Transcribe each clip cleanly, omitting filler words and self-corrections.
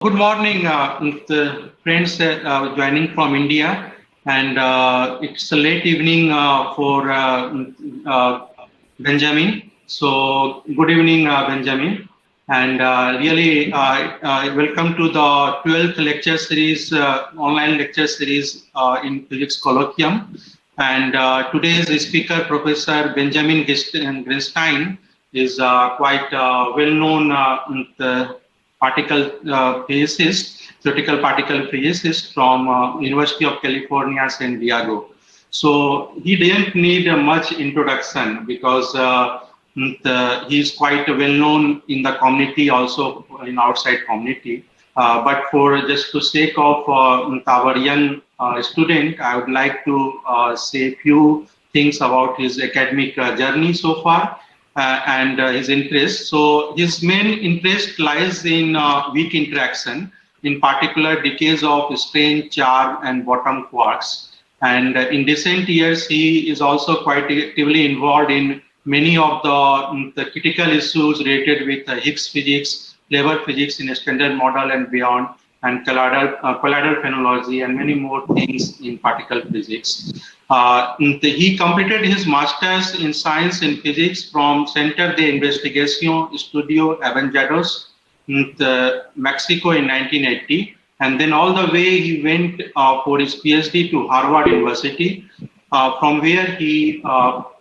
Good morning, the friends joining from India, and it's a late evening for Benjamin. So, good evening, Benjamin, and really welcome to the 12th lecture series, online lecture series in Physics Colloquium. And today's speaker, Professor Benjamin Grinstein, is quite well-known theoretical particle physicist from University of California, San Diego. So he didn't need much introduction because he's quite well known in the community, also in outside community. But for just to sake of our young student, I would like to say a few things about his academic journey so far. And his interest. So his main interest lies in weak interaction, in particular decays of strange charge and bottom quarks. And in recent years, he is also quite actively involved in many of the critical issues related with Higgs physics, flavor physics in a standard model and beyond, and colloidal phenology, and many more things in particle physics. He completed his master's in science and physics from Centro de Investigación Estudio Avanzados, Mexico in 1980, and then all the way he went for his PhD to Harvard University, from where he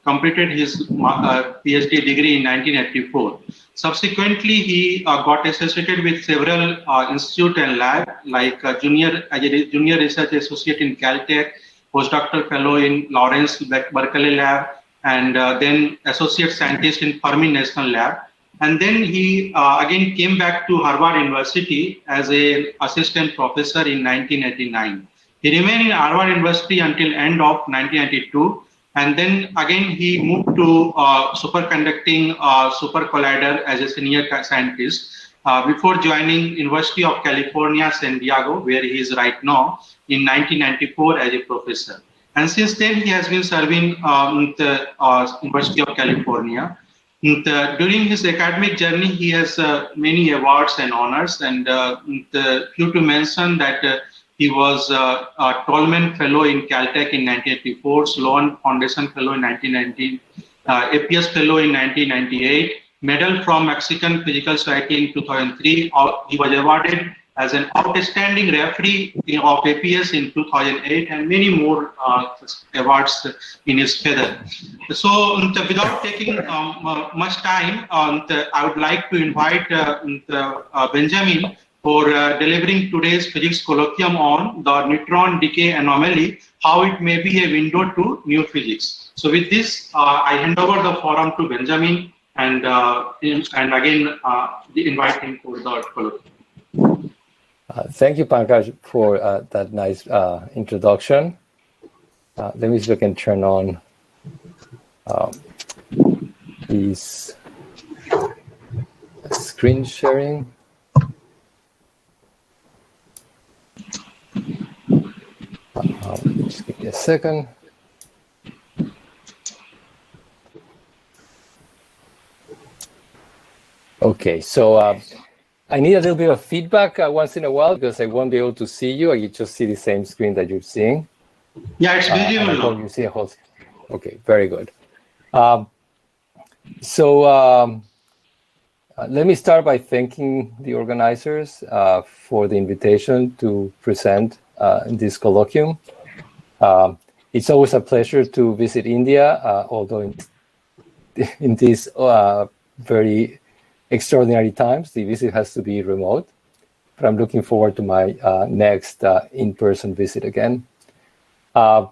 completed his PhD degree in 1984. Subsequently, he got associated with several institute and lab, like junior research associate in Caltech, postdoctoral fellow in Lawrence Berkeley Lab, and then associate scientist in Fermi National Lab. And then he again came back to Harvard University as an assistant professor in 1989. He remained in Harvard University until end of 1992. And then again, he moved to superconducting super collider as a senior scientist before joining University of California, San Diego, where he is right now, in 1994 as a professor. And since then, he has been serving the University of California. During his academic journey, he has many awards and honors. And few to mention that he was a Tolman Fellow in Caltech in 1984, Sloan Foundation Fellow in 1990, APS Fellow in 1998, Medal from Mexican Physical Society in 2003. He was awarded as an outstanding referee of APS in 2008, and many more awards in his feather. So without taking much time, I would like to invite Benjamin for delivering today's physics colloquium on the neutron decay anomaly, how it may be a window to new physics. So with this, I hand over the forum to Benjamin, and again invite him for the colloquium. Thank you, Pankaj, for that nice introduction. Let me see if I can turn on this screen sharing. Just give me a second. Okay, so I need a little bit of feedback once in a while because I won't be able to see you. I just see the same screen that you're seeing. Yeah, it's visible. You see a whole. Okay, very good. Let me start by thanking the organizers for the invitation to present in this colloquium. It's always a pleasure to visit India, although in these very extraordinary times, the visit has to be remote. But I'm looking forward to my next in-person visit again. The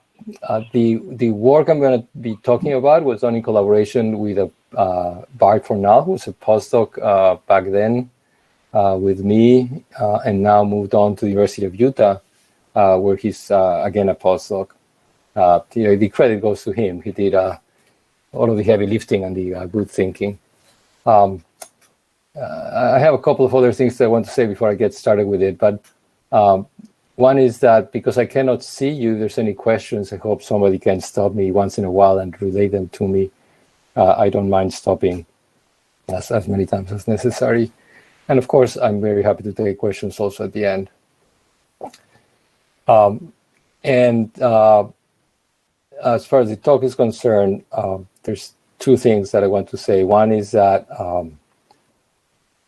work I'm going to be talking about was done in collaboration with Bart Fornal, who was a postdoc back then with me, and now moved on to the University of Utah, where he's again a postdoc. The credit goes to him. He did all of the heavy lifting and the good thinking. I have a couple of other things that I want to say before I get started with it, but one is that because I cannot see you, if there's any questions, I hope somebody can stop me once in a while and relay them to me. I don't mind stopping as many times as necessary. And of course, I'm very happy to take questions also at the end. As far as the talk is concerned, there's two things that I want to say. One is that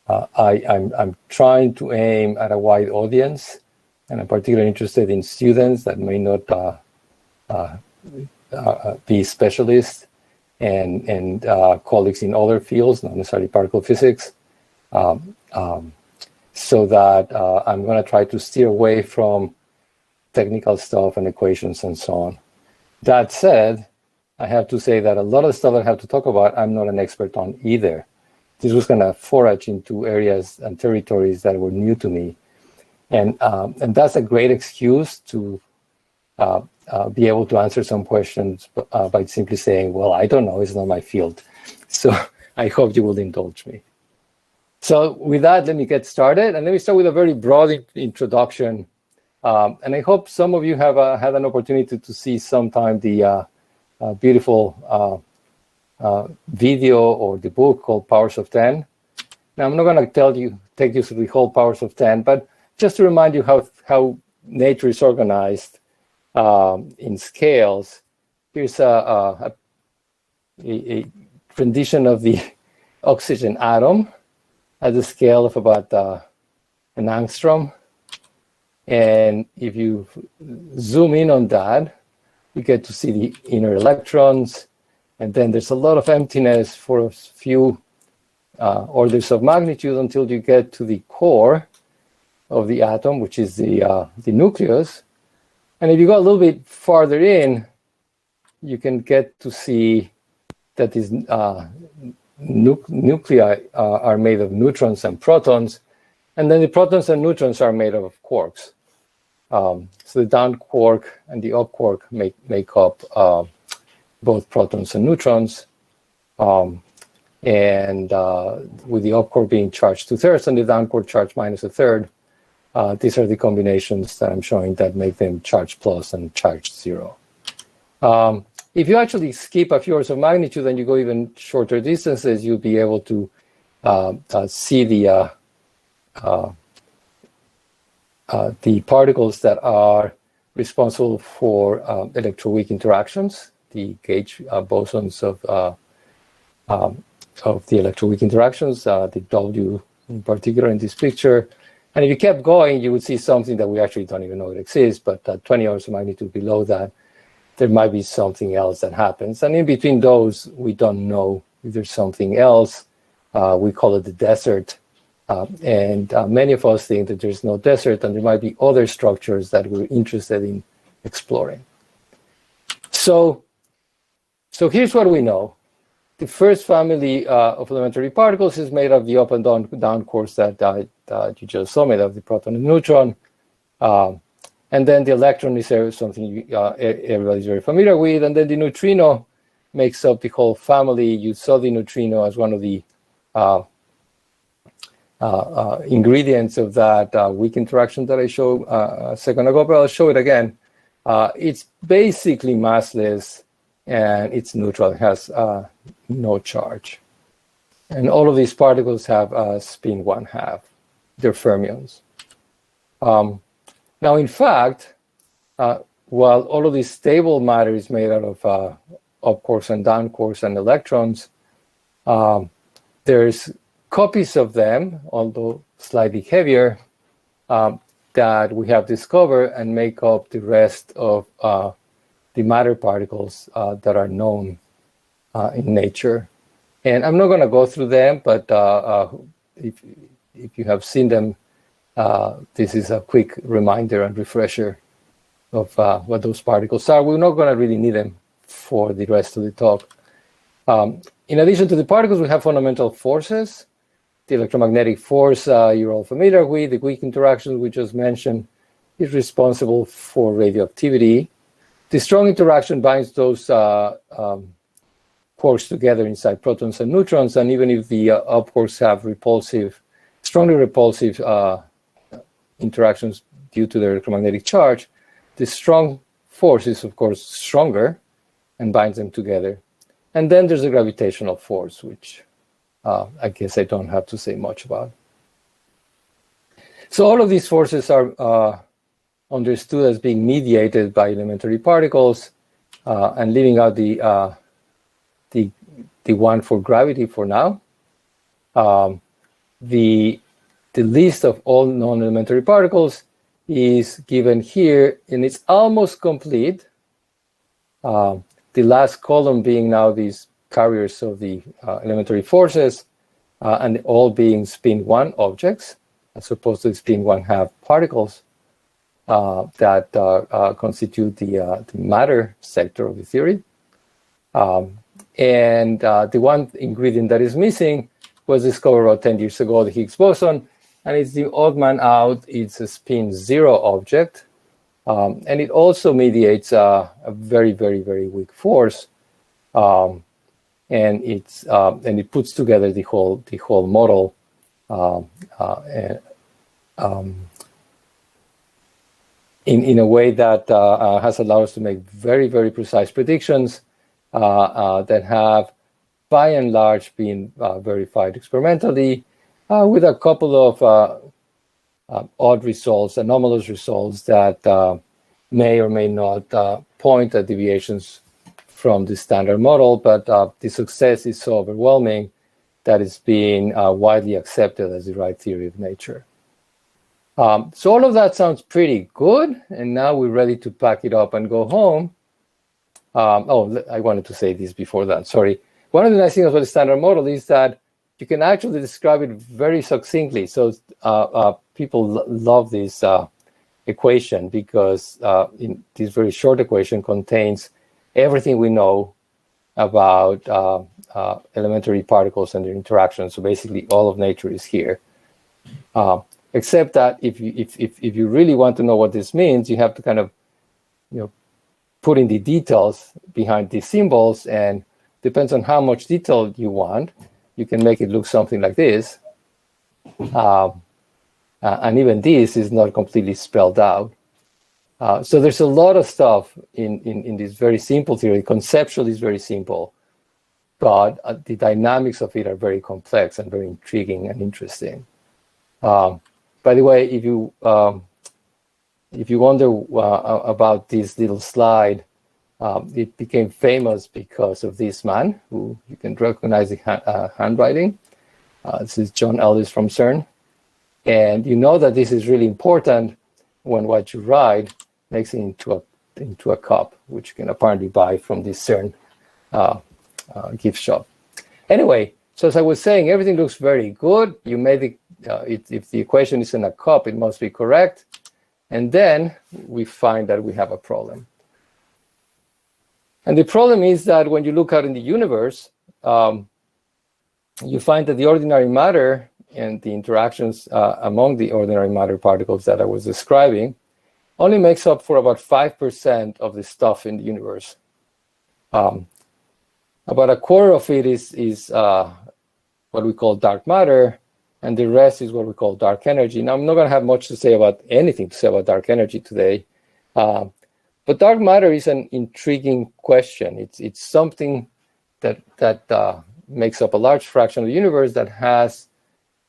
I'm trying to aim at a wide audience, and I'm particularly interested in students that may not be specialists and colleagues in other fields, not necessarily particle physics, so that I'm going to try to steer away from technical stuff and equations and so on. That said, I have to say that a lot of the stuff I have to talk about, I'm not an expert on either. This was going to forage into areas and territories that were new to me. And that's a great excuse to be able to answer some questions by simply saying, well, I don't know, it's not my field. So I hope you will indulge me. So with that, let me get started. And let me start with a very broad introduction. And I hope some of you have had an opportunity to see sometime the beautiful video or the book called Powers of 10. Now, I'm not going to take you through the whole Powers of 10, but just to remind you how nature is organized in scales, here's a rendition of the oxygen atom at the scale of about an angstrom. And if you zoom in on that, you get to see the inner electrons. And then there's a lot of emptiness for a few orders of magnitude until you get to the core of the atom, which is the nucleus. And if you go a little bit farther in, you can get to see that these nuclei are made of neutrons and protons. And then the protons and neutrons are made of quarks. So the down quark and the up quark make up both protons and neutrons. And with the up quark being charged 2/3 and the down quark charged -1/3, these are the combinations that I'm showing that make them charged plus and charged 0. If you actually skip a few orders of magnitude and you go even shorter distances, you'll be able to see the particles that are responsible for electroweak interactions, the gauge bosons of the electroweak interactions, the W in particular in this picture. And if you kept going, you would see something that we actually don't even know it exists, but 20 orders of magnitude below that, there might be something else that happens. And in between those, we don't know if there's something else. We call it the desert. And many of us think that there's no desert and there might be other structures that we're interested in exploring. So here's what we know. The first family of elementary particles is made of the up and down quarks that you just saw, made of the proton and neutron. And then the electron is something everybody's very familiar with. And then the neutrino makes up the whole family. You saw the neutrino as one of the ingredients of that weak interaction that I showed a second ago, but I'll show it again. It's basically massless and it's neutral. It has no charge. And all of these particles have spin 1/2. They're fermions. Now, in fact, while all of this stable matter is made out of up quarks and down quarks and electrons, there's copies of them, although slightly heavier, that we have discovered and make up the rest of the matter particles that are known in nature. And I'm not going to go through them, but if you have seen them, this is a quick reminder and refresher of what those particles are. We're not going to really need them for the rest of the talk. In addition to the particles, we have fundamental forces. The electromagnetic force you're all familiar with, the weak interaction we just mentioned, is responsible for radioactivity. The strong interaction binds those quarks together inside protons and neutrons, and even if the up quarks have strongly repulsive interactions due to their electromagnetic charge, the strong force is, of course, stronger and binds them together. And then there's a gravitational force, which I guess I don't have to say much about. So all of these forces are understood as being mediated by elementary particles, and leaving out the one for gravity for now. The list of all non-elementary particles is given here, and it's almost complete. The last column being now these carriers of the elementary forces, and all being spin 1 objects, as opposed to spin 1/2 particles that constitute the matter sector of the theory. And the one ingredient that is missing was discovered about 10 years ago, the Higgs boson, and it's the odd man out. It's a spin 0 object, and it also mediates a very, very, very weak force, and it puts together the whole model, in a way that has allowed us to make very, very precise predictions that have, by and large, been verified experimentally, with a couple of odd results, anomalous results that may or may not point at deviations from the standard model, but the success is so overwhelming that it's being widely accepted as the right theory of nature. So all of that sounds pretty good, and now we're ready to pack it up and go home. I wanted to say this before that, sorry. One of the nice things about the standard model is that you can actually describe it very succinctly. So people love this equation because in this very short equation contains everything we know about elementary particles and their interactions. So basically all of nature is here. Except that if you really want to know what this means, you have to kind of, put in the details behind these symbols, and depends on how much detail you want, you can make it look something like this. And even this is not completely spelled out. So there's a lot of stuff in this very simple theory. Conceptually, it's very simple, but the dynamics of it are very complex and very intriguing and interesting. By the way, if you wonder about this little slide, it became famous because of this man, who you can recognize the handwriting. This is John Ellis from CERN. And you know that this is really important when what you write makes it into a cup, which you can apparently buy from this CERN gift shop. Anyway, so as I was saying, everything looks very good. You made the if the equation is in a cup, it must be correct. And then we find that we have a problem. And the problem is that when you look out in the universe, you find that the ordinary matter and the interactions among the ordinary matter particles that I was describing only makes up for about 5% of the stuff in the universe. About a quarter of it is what we call dark matter, and the rest is what we call dark energy. Now, I'm not going to have much to say about anything to say about dark energy today, but dark matter is an intriguing question. It's something that makes up a large fraction of the universe that has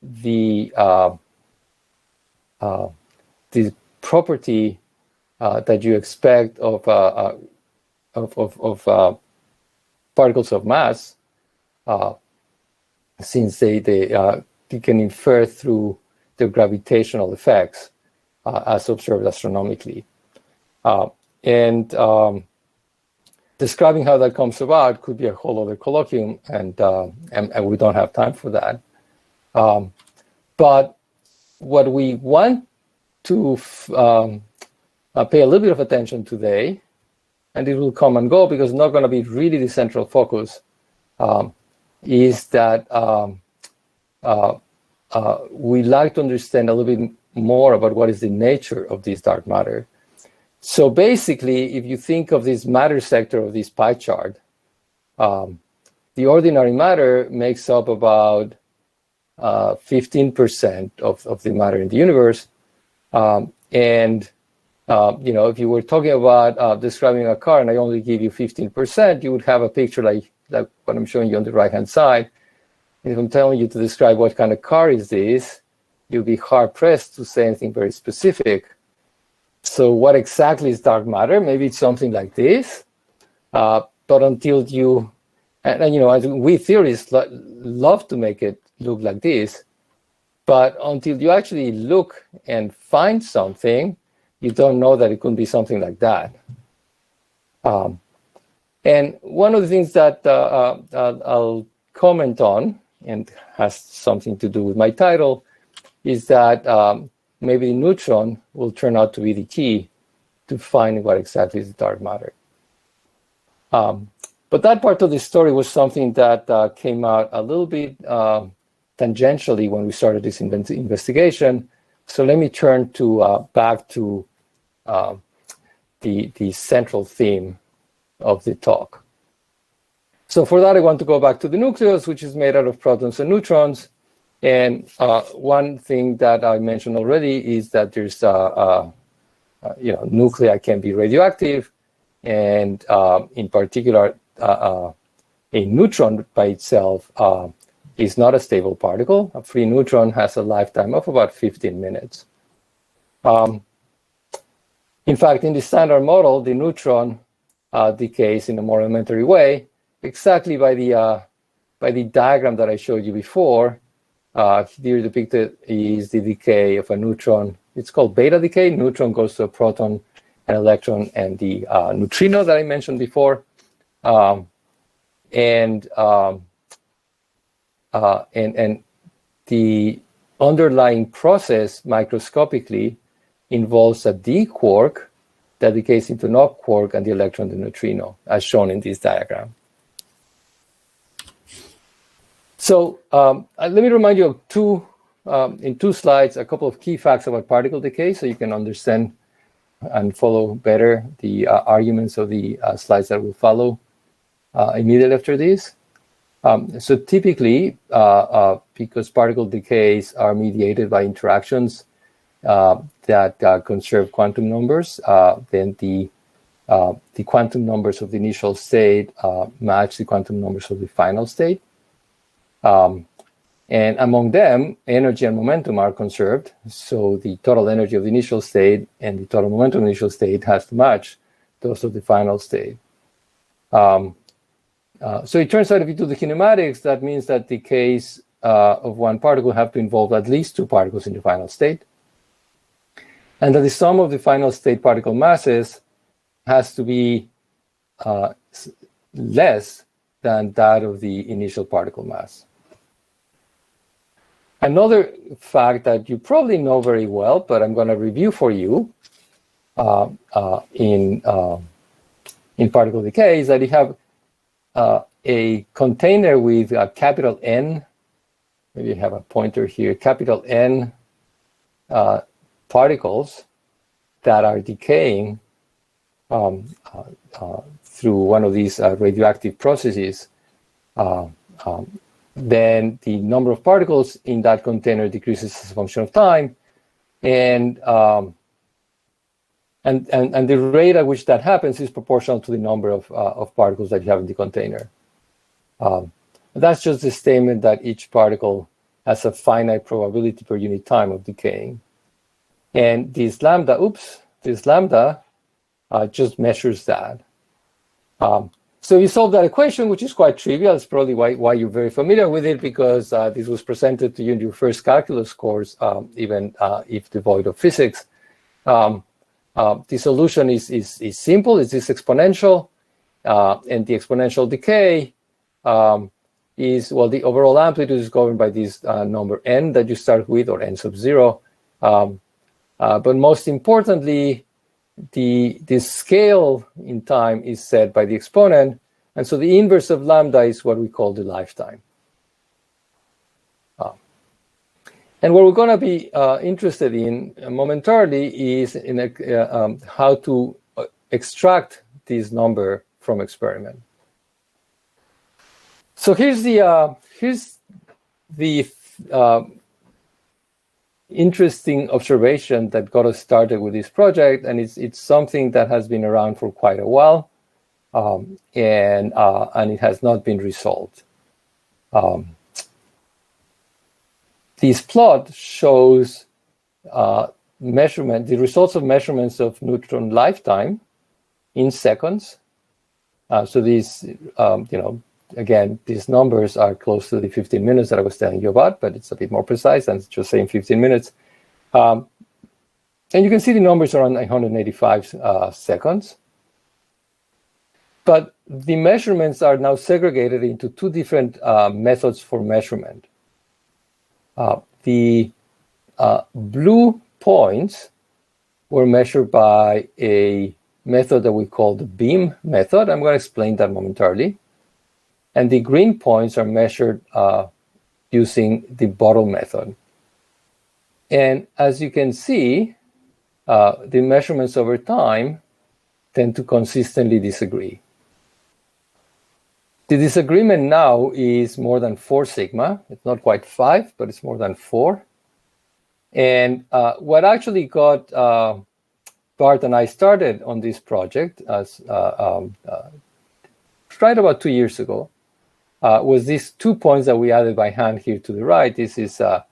the property that you expect of particles of mass, since they can infer through the gravitational effects as observed astronomically. And describing how that comes about could be a whole other colloquium, and we don't have time for that. But what we want to pay a little bit of attention today, and it will come and go because it's not going to be really the central focus, is that we like to understand a little bit more about what is the nature of this dark matter. So basically, if you think of this matter sector of this pie chart, the ordinary matter makes up about 15% of the matter in the universe. And if you were talking about describing a car and I only give you 15%, you would have a picture like what I'm showing you on the right-hand side. If I'm telling you to describe what kind of car is this, you'll be hard-pressed to say anything very specific. So what exactly is dark matter? Maybe it's something like this. But until you, and you know, we theorists love to make it look like this, but until you actually look and find something, you don't know that it could be something like that. And one of the things that I'll comment on, and has something to do with my title, is that maybe the neutron will turn out to be the key to finding what exactly is dark matter. But that part of the story was something that came out a little bit tangentially when we started this investigation. So let me turn to back to the central theme of the talk. So for that, I want to go back to the nucleus, which is made out of protons and neutrons. And one thing that I mentioned already is that there's, nuclei can be radioactive. And in particular, a neutron by itself is not a stable particle. A free neutron has a lifetime of about 15 minutes. In fact, in the standard model, the neutron decays in a more elementary way, exactly by the diagram that I showed you before. Here depicted is the decay of a neutron. It's called beta decay. Neutron goes to a proton, an electron, and the neutrino that I mentioned before. And the underlying process microscopically involves a d quark that decays into an up quark and the electron, the neutrino, as shown in this diagram. So let me remind you of in two slides, a couple of key facts about particle decay so you can understand and follow better the arguments of the slides that will follow immediately after this. So typically, because particle decays are mediated by interactions that conserve quantum numbers, then the quantum numbers of the initial state match the quantum numbers of the final state. And among them, energy and momentum are conserved. So the total energy of the initial state and the total momentum of the initial state has to match those of the final state. So it turns out if you do the kinematics, that means that the case of one particle have to involve at least two particles in the final state. And that the sum of the final state particle masses has to be less than that of the initial particle mass. Another fact that you probably know very well, but I'm going to review for you in particle decay, is that you have a container with a capital N, maybe you have a pointer here, capital N particles that are decaying through one of these radioactive processes. Then the number of particles in that container decreases as a function of time, and the rate at which that happens is proportional to the number of particles that you have in the container. That's just the statement that each particle has a finite probability per unit time of decaying, and this lambda just measures that. So you solve that equation, which is quite trivial. It's probably why you're very familiar with it, because this was presented to you in your first calculus course, even if devoid of physics. The solution is simple. It's this exponential, and the exponential decay is, well, the overall amplitude is governed by this number n that you start with, or n sub 0. But most importantly, the scale in time is set by the exponent, and so the inverse of lambda is what we call the lifetime. And what we're going to be interested in momentarily is in how to extract this number from experiment. So here's the interesting observation that got us started with this project, and it's something that has been around for quite a while, and it has not been resolved. this plot shows the results of measurements of neutron lifetime in seconds. So these, again, these numbers are close to the 15 minutes that I was telling you about, but it's a bit more precise than just saying 15 minutes. And you can see the numbers around 185 seconds. But the measurements are now segregated into two different methods for measurement. The blue points were measured by a method that we call the beam method. I'm going to explain that momentarily. And the green points are measured using the bottle method. And as you can see, the measurements over time tend to consistently disagree. The disagreement now is more than 4 sigma. It's not quite 5, but it's more than 4. And what actually got Bart and I started on this project as right about 2 years ago was these 2 points that we added by hand here to the right. This is a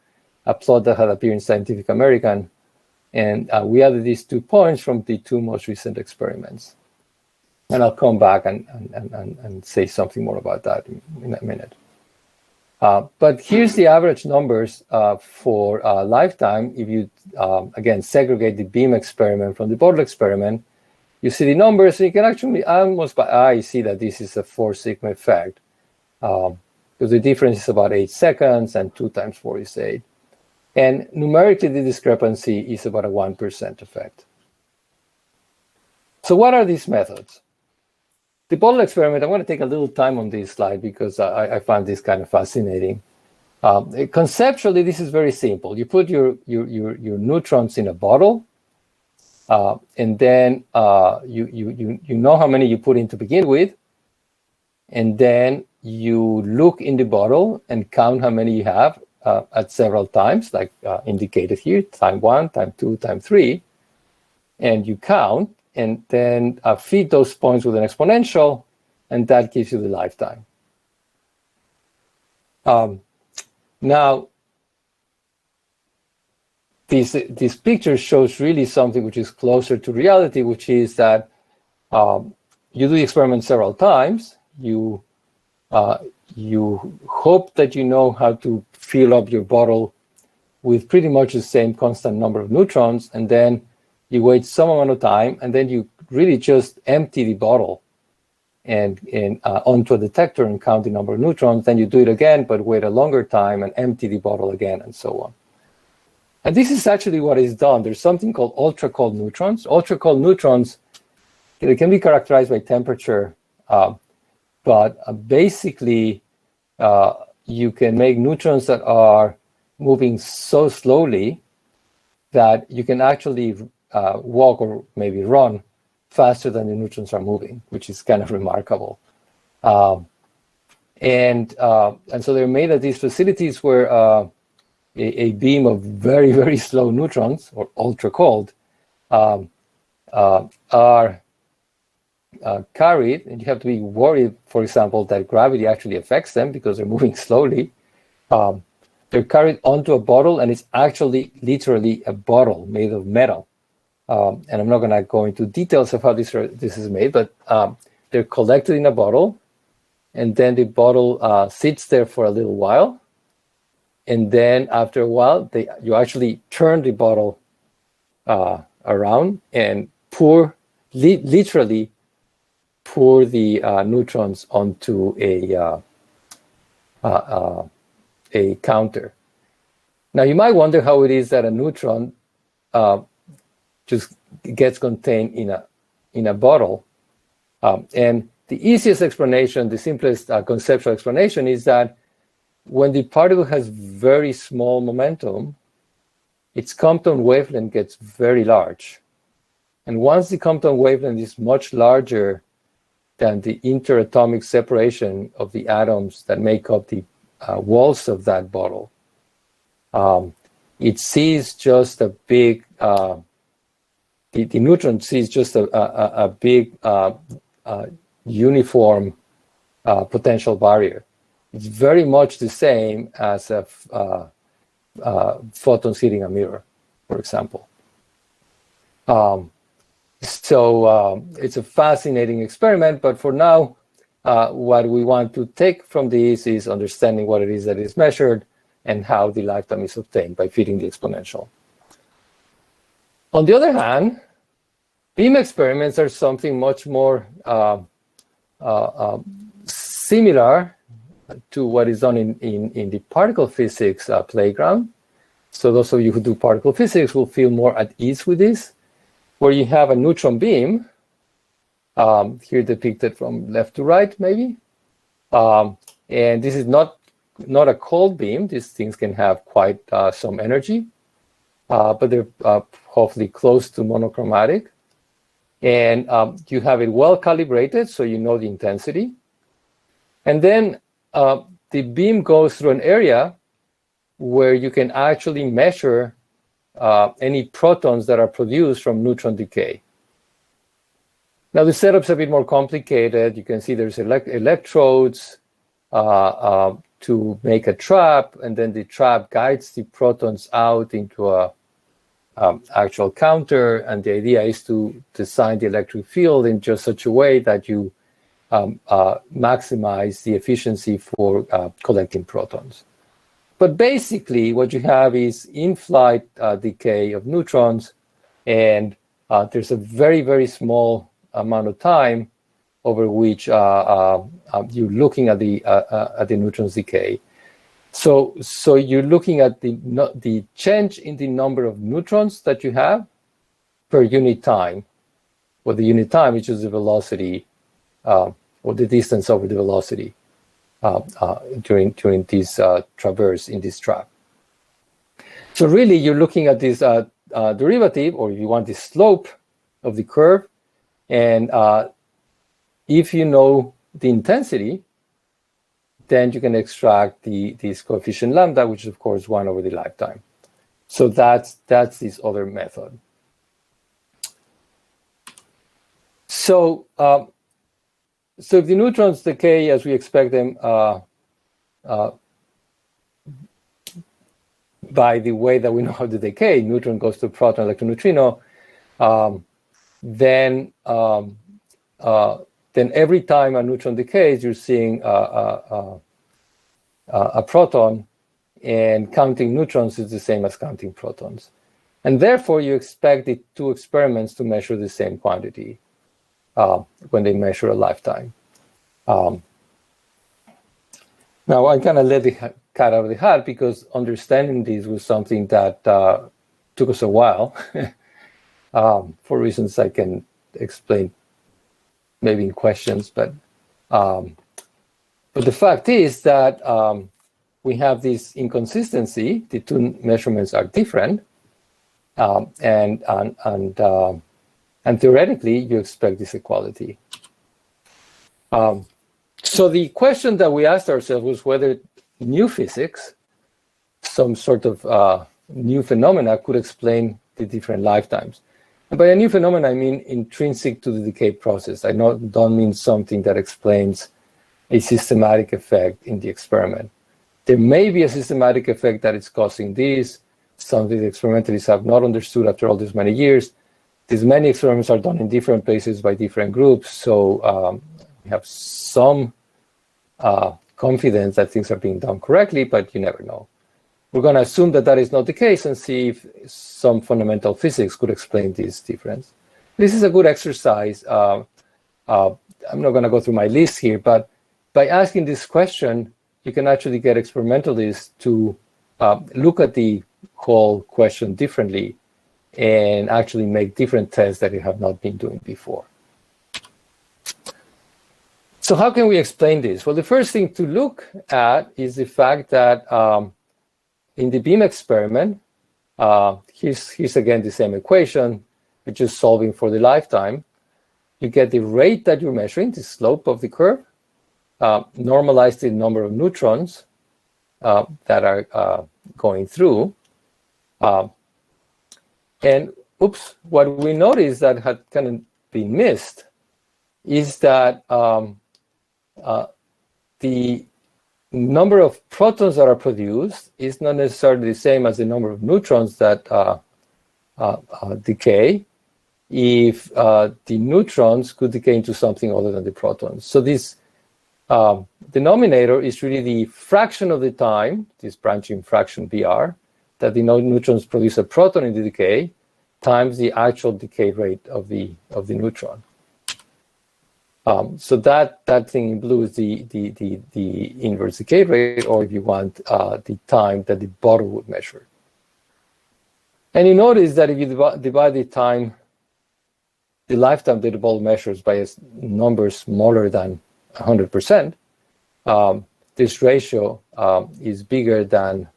plot that had appeared in Scientific American, and we added these 2 points from the 2 most recent experiments. And I'll come back and say something more about that in a minute. But here's the average numbers for lifetime. If you, again, segregate the beam experiment from the bottle experiment, you see the numbers, and you can actually almost by eye see that this is a 4 sigma effect. Because the difference is about 8 seconds, and 2 times 4 is 8. And numerically, the discrepancy is about a 1% effect. So what are these methods? The bottle experiment, I'm going to take a little time on this slide because I find this kind of fascinating. Conceptually, this is very simple. You put your neutrons in a bottle, and then you know how many you put in to begin with, and then you look in the bottle and count how many you have at several times, like indicated here, time 1, time 2, time 3, and you count, and then feed those points with an exponential, and that gives you the lifetime. Now, this picture shows really something which is closer to reality, which is that you do the experiment several times. You hope that you know how to fill up your bottle with pretty much the same constant number of neutrons, and then you wait some amount of time, and then you really just empty the bottle and onto a detector and count the number of neutrons. Then you do it again, but wait a longer time and empty the bottle again, and so on. And this is actually what is done. There's something called ultra-cold neutrons. Ultra-cold neutrons, they can be characterized by temperature, but basically you can make neutrons that are moving so slowly that you can actually walk or maybe run faster than the neutrons are moving, which is kind of remarkable. And so they're made at these facilities where a beam of very, very slow neutrons, or ultra cold, are carried, and you have to be worried, for example, that gravity actually affects them because they're moving slowly. They're carried onto a bottle, and it's actually literally a bottle made of metal. And I'm not going to go into details of how this is made, but they're collected in a bottle, and then the bottle sits there for a little while, and then after a while, you actually turn the bottle around and literally pour the neutrons onto a counter. Now, you might wonder how it is that a neutron just gets contained in a bottle. And the easiest explanation, the simplest conceptual explanation is that when the particle has very small momentum, its Compton wavelength gets very large. And once the Compton wavelength is much larger than the interatomic separation of the atoms that make up the walls of that bottle, it sees just a big, the neutron sees just a big uniform potential barrier. It's very much the same as a photons hitting a mirror, for example. It's a fascinating experiment, but for now, what we want to take from this is understanding what it is that is measured and how the lifetime is obtained by fitting the exponential. On the other hand, beam experiments are something much more similar to what is done in the particle physics playground. So those of you who do particle physics will feel more at ease with this, where you have a neutron beam, here depicted from left to right, maybe. And this is not a cold beam. These things can have quite some energy, but they're hopefully close to monochromatic. And you have it well calibrated, so you know the intensity. And then the beam goes through an area where you can actually measure any protons that are produced from neutron decay. Now the setup's a bit more complicated. You can see there's electrodes to make a trap, and then the trap guides the protons out into a actual counter, and the idea is to design the electric field in just such a way that you maximize the efficiency for collecting protons. But basically, what you have is in-flight decay of neutrons, and there's a very, very small amount of time over which you're looking at the neutrons decay. So you're looking at the change in the number of neutrons that you have per unit time. Well, the unit time is just the velocity or the distance over the velocity during this traverse in this trap. So really, you're looking at this derivative, or if you want the slope of the curve, and if you know the intensity, then you can extract this coefficient lambda, which is of course 1 over the lifetime. So that's this other method. So if the neutrons decay as we expect them by the way that we know how to decay, neutron goes to proton, electron, neutrino, then every time a neutron decays, you're seeing a proton, and counting neutrons is the same as counting protons. And therefore, you expect the two experiments to measure the same quantity when they measure a lifetime. Now, I kind of let the cat out of the hat because understanding this was something that took us a while for reasons I can explain maybe in questions, but the fact is that we have this inconsistency. The two measurements are different, and theoretically you expect this equality. So the question that we asked ourselves was whether new physics, some sort of new phenomena, could explain the different lifetimes. And by a new phenomenon, I mean intrinsic to the decay process. I don't mean something that explains a systematic effect in the experiment. There may be a systematic effect that is causing this, something the experimentalists have not understood after all these many years. These many experiments are done in different places by different groups, so we have some confidence that things are being done correctly, but you never know. We're going to assume that that is not the case and see if some fundamental physics could explain this difference. This is a good exercise. I'm not going to go through my list here, but by asking this question, you can actually get experimentalists to look at the whole question differently and actually make different tests that you have not been doing before. So how can we explain this? Well, the first thing to look at is the fact that in the beam experiment, here's again the same equation, which is solving for the lifetime. You get the rate that you're measuring, the slope of the curve, normalize the number of neutrons that are going through. And oops, what we noticed that had kind of been missed is that the number of protons that are produced is not necessarily the same as the number of neutrons that decay if the neutrons could decay into something other than the protons. So this denominator is really the fraction of the time, this branching fraction BR, that the neutrons produce a proton in the decay times the actual decay rate of the neutron. So that thing in blue is the inverse decay rate, or if you want, the time that the bottle would measure. And you notice that if you divide the time, the lifetime that the bottle measures by a number smaller than 100%, this ratio is bigger than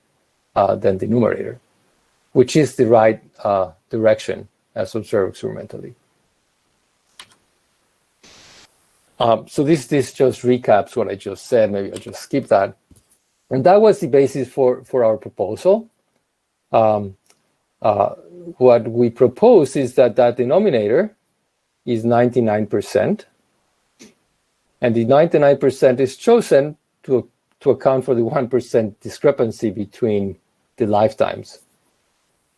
the numerator, which is the right direction as observed experimentally. So this just recaps what I just said. Maybe I'll just skip that. And that was the basis for our proposal. What we propose is that denominator is 99%. And the 99% is chosen to account for the 1% discrepancy between the lifetimes.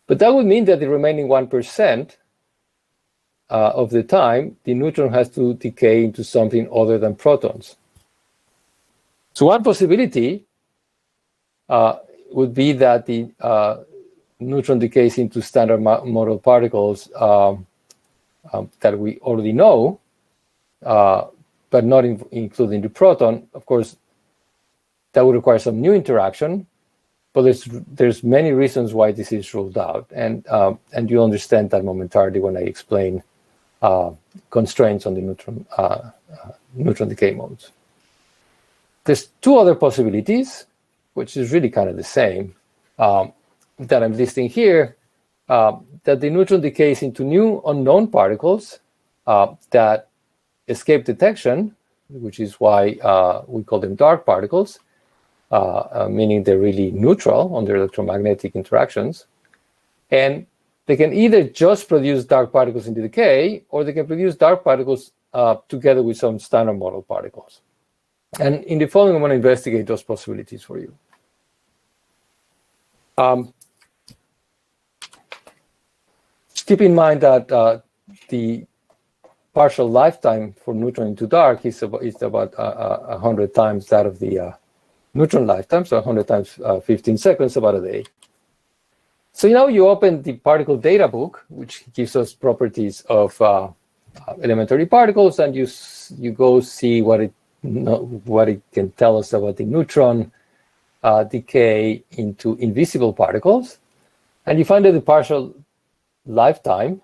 But that would mean that the remaining 1% of the time, the neutron has to decay into something other than protons. So one possibility would be that the neutron decays into standard model particles that we already know, but not including the proton. Of course, that would require some new interaction, but there's many reasons why this is ruled out, and you'll understand that momentarily when I explain constraints on the neutron decay modes. There's two other possibilities, which is really kind of the same, that I'm listing here, that the neutron decays into new unknown particles that escape detection, which is why we call them dark particles, meaning they're really neutral under electromagnetic interactions. And they can either just produce dark particles in the decay, or they can produce dark particles together with some standard model particles. And in the following, I'm going to investigate those possibilities for you. Keep in mind that the partial lifetime for neutron into dark is about 100 times that of the neutron lifetime, so 100 times 15 seconds, about a day. So now you open the particle data book, which gives us properties of elementary particles, and you go see what it can tell us about the neutron decay into invisible particles, and you find that the partial lifetime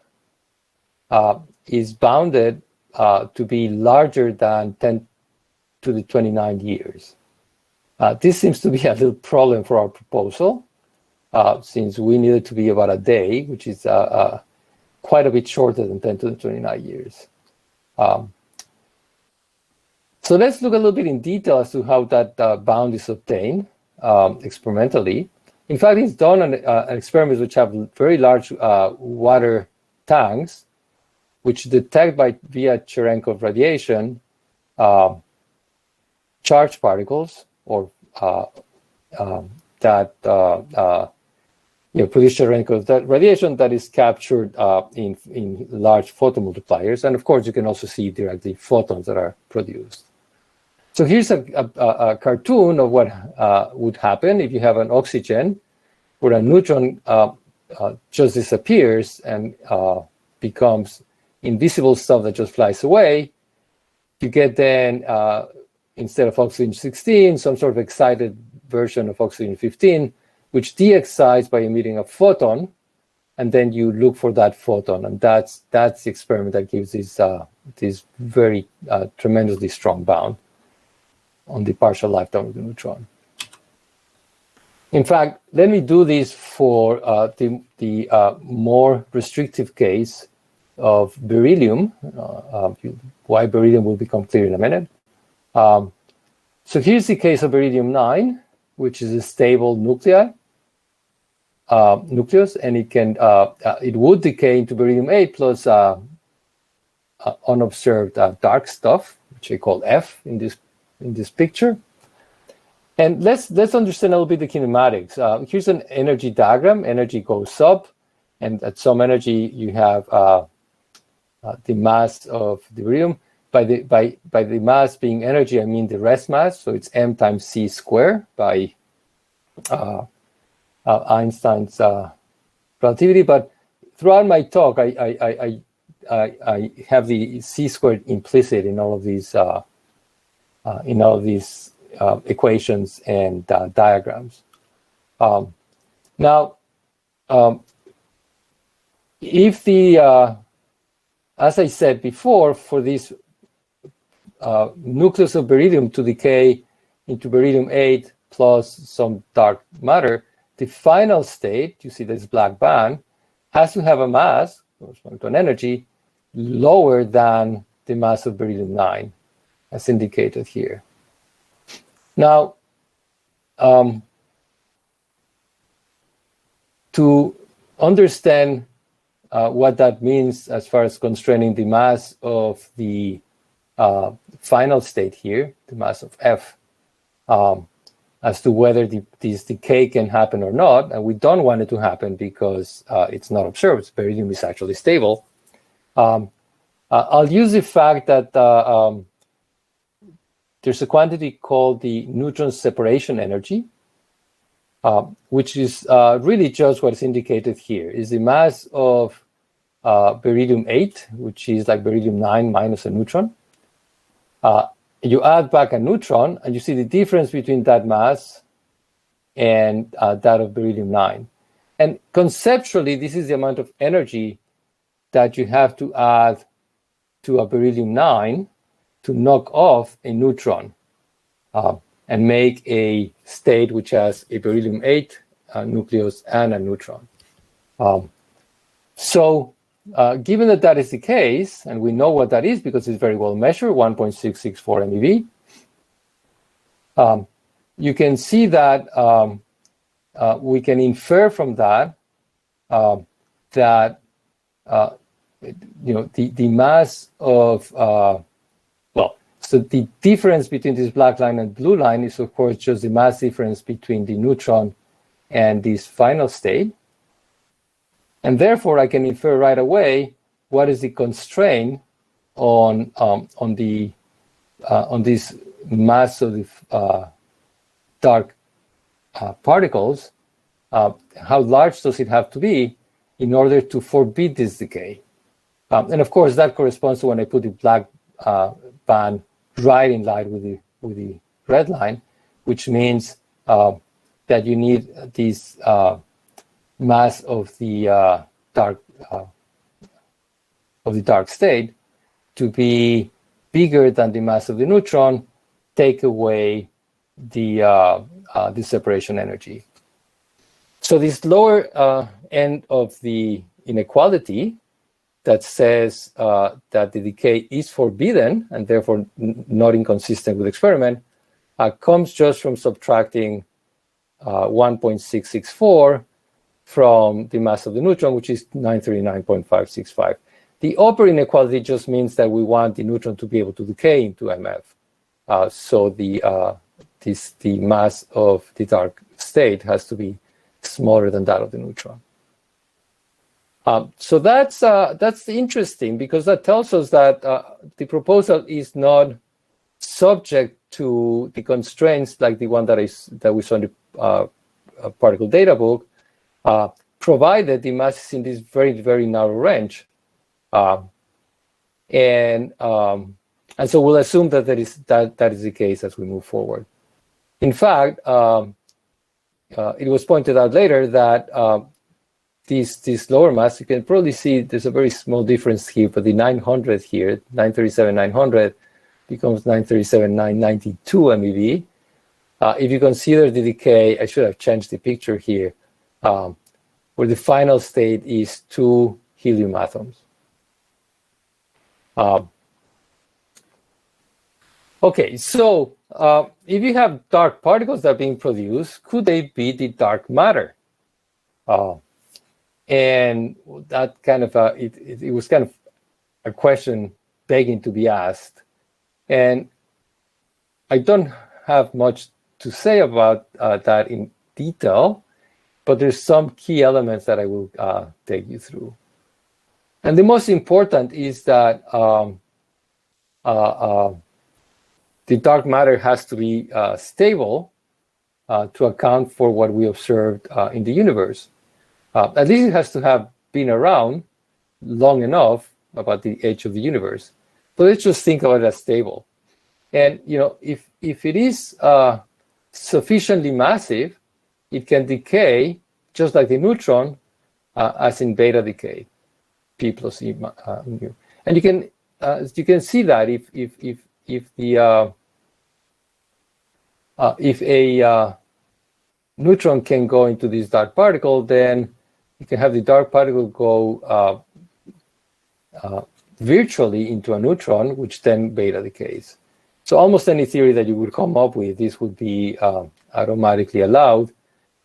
is bounded to be larger than 10 to the 29 years. This seems to be a little problem for our proposal, since we need it to be about a day, which is quite a bit shorter than 10 to the 29 years. So let's look a little bit in detail as to how that bound is obtained experimentally. In fact, it's done on experiments which have very large water tanks, which detect via Cherenkov radiation charged particles, or that produce Cherenkov that radiation that is captured in large photomultipliers. And of course, you can also see directly photons that are produced. So here's a cartoon of what would happen if you have an oxygen where a neutron just disappears and becomes invisible stuff that just flies away. You get then, instead of oxygen 16, some sort of excited version of oxygen 15, which de-excites by emitting a photon, and then you look for that photon, and that's the experiment that gives this very tremendously strong bound on the partial lifetime of the neutron. In fact, let me do this for the more restrictive case of beryllium. Why beryllium will become clear in a minute. So here's the case of beryllium-9, which is a stable nucleus, and it would decay into beryllium-8 plus unobserved dark stuff, which I call F in this picture. And let's understand a little bit the kinematics. Here's an energy diagram. Energy goes up, and at some energy you have the mass of the beryllium. By the mass being energy, I mean the rest mass. So it's m times c squared by Einstein's relativity. But throughout my talk, I have the c squared implicit in all of these equations and diagrams. Now, if the as I said before, for this nucleus of beryllium to decay into beryllium-8 plus some dark matter, the final state, you see this black band, has to have a mass, corresponding to an energy, lower than the mass of beryllium-9, as indicated here. Now, to understand what that means as far as constraining the mass of the final state here, the mass of F, as to whether this decay can happen or not, and we don't want it to happen because it's not observed. Beryllium is actually stable. I'll use the fact that there's a quantity called the neutron separation energy, which is really just what is indicated here, is the mass of beryllium-8, which is like beryllium-9 minus a neutron. You add back a neutron, and you see the difference between that mass and that of beryllium-9. And conceptually, this is the amount of energy that you have to add to a beryllium-9 to knock off a neutron and make a state which has a beryllium-8 nucleus and a neutron. Given that that is the case, and we know what that is because it's very well measured, 1.664 MeV, you can see that we can infer from that that the mass of so the difference between this black line and blue line is of course just the mass difference between the neutron and this final state. And therefore, I can infer right away what is the constraint on this mass of the dark particles. How large does it have to be in order to forbid this decay? And of course, that corresponds to when I put the black band right in line with the red line, which means that you need this mass of the dark state to be bigger than the mass of the neutron, take away the separation energy. So this lower end of the inequality that says that the decay is forbidden and therefore not inconsistent with experiment comes just from subtracting 1.664 from the mass of the neutron, which is 939.565. The upper inequality just means that we want the neutron to be able to decay into MF. So the mass of the dark state has to be smaller than that of the neutron. So that's interesting because that tells us that the proposal is not subject to the constraints like the one that we saw in the particle data book, provided the mass is in this very, very narrow range. And so we'll assume that that is the case as we move forward. In fact, it was pointed out later that this lower mass, you can probably see there's a very small difference here, but the 900 here, 937,900 becomes 937,992 MeV. If you consider the decay, I should have changed the picture here, where the final state is 2 helium atoms. Okay, so if you have dark particles that are being produced, could they be the dark matter? And that kind of it was kind of a question begging to be asked. And I don't have much to say about that in detail, but there's some key elements that I will take you through. And the most important is that the dark matter has to be stable to account for what we observed in the universe. At least it has to have been around long enough about the age of the universe. So let's just think about it as stable. And if it is sufficiently massive, it can decay just like the neutron, as in beta decay, P plus E mu. And you can see that if a neutron can go into this dark particle, then you can have the dark particle go virtually into a neutron, which then beta decays. So almost any theory that you would come up with, this would be automatically allowed,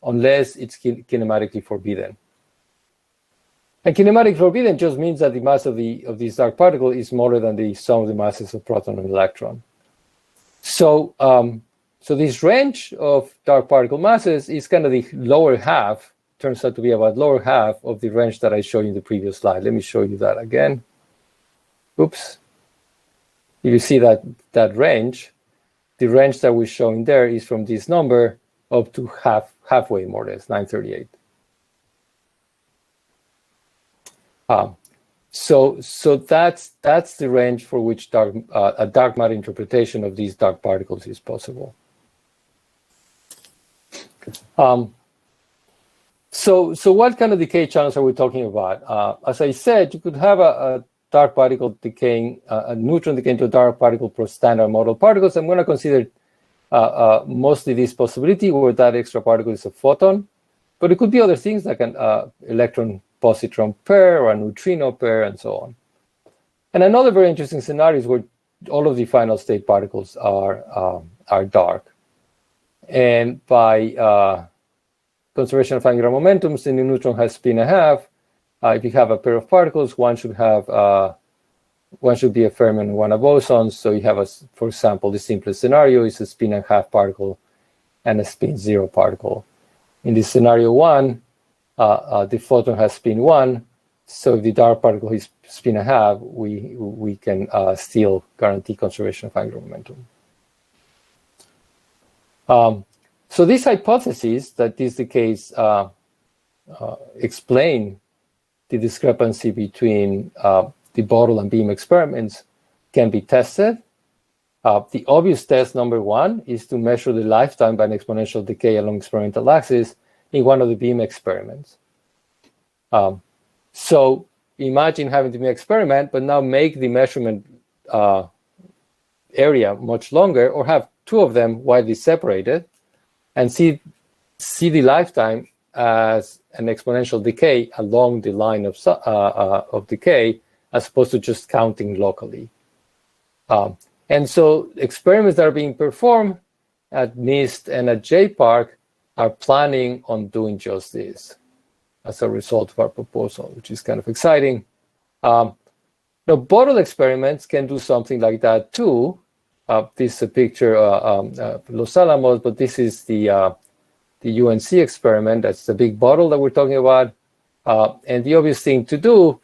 unless it's kinematically forbidden. And kinematically forbidden just means that the mass of this dark particle is smaller than the sum of the masses of proton and electron. So so this range of dark particle masses is kind of the lower half, turns out to be about lower half of the range that I showed you in the previous slide. Let me show you that again. Oops. You see that range, the range that we're showing there is from this number up to halfway, more or less, 938. So that's the range for which a dark matter interpretation of these dark particles is possible. So what kind of decay channels are we talking about? As I said, you could have a dark particle decaying, a neutron decaying to a dark particle per standard model particles. I'm going to consider mostly this possibility where that extra particle is a photon, but it could be other things like an electron-positron pair or a neutrino pair and so on. And another very interesting scenario is where all of the final state particles are dark. And by conservation of angular momentums, the neutron has spin a half. If you have a pair of particles, one should be a fermion and one a boson. So you have, for example, the simplest scenario is a spin and a half particle and a spin 0 particle. In this scenario 1, the photon has spin 1. So if the dark particle is spin a half, we can still guarantee conservation of angular momentum. So this hypothesis that these decays explain the discrepancy between the bottle and beam experiments can be tested. The obvious test number 1 is to measure the lifetime by an exponential decay along experimental axis in one of the beam experiments. So imagine having the beam experiment, but now make the measurement area much longer, or have 2 of them widely separated, and see the lifetime as an exponential decay along the line of decay, as opposed to just counting locally. And so experiments that are being performed at NIST and at JPARC are planning on doing just this as a result of our proposal, which is kind of exciting. Now, bottle experiments can do something like that too. This is a picture of Los Alamos, but this is the UNC experiment. That's the big bottle that we're talking about. And the obvious thing to do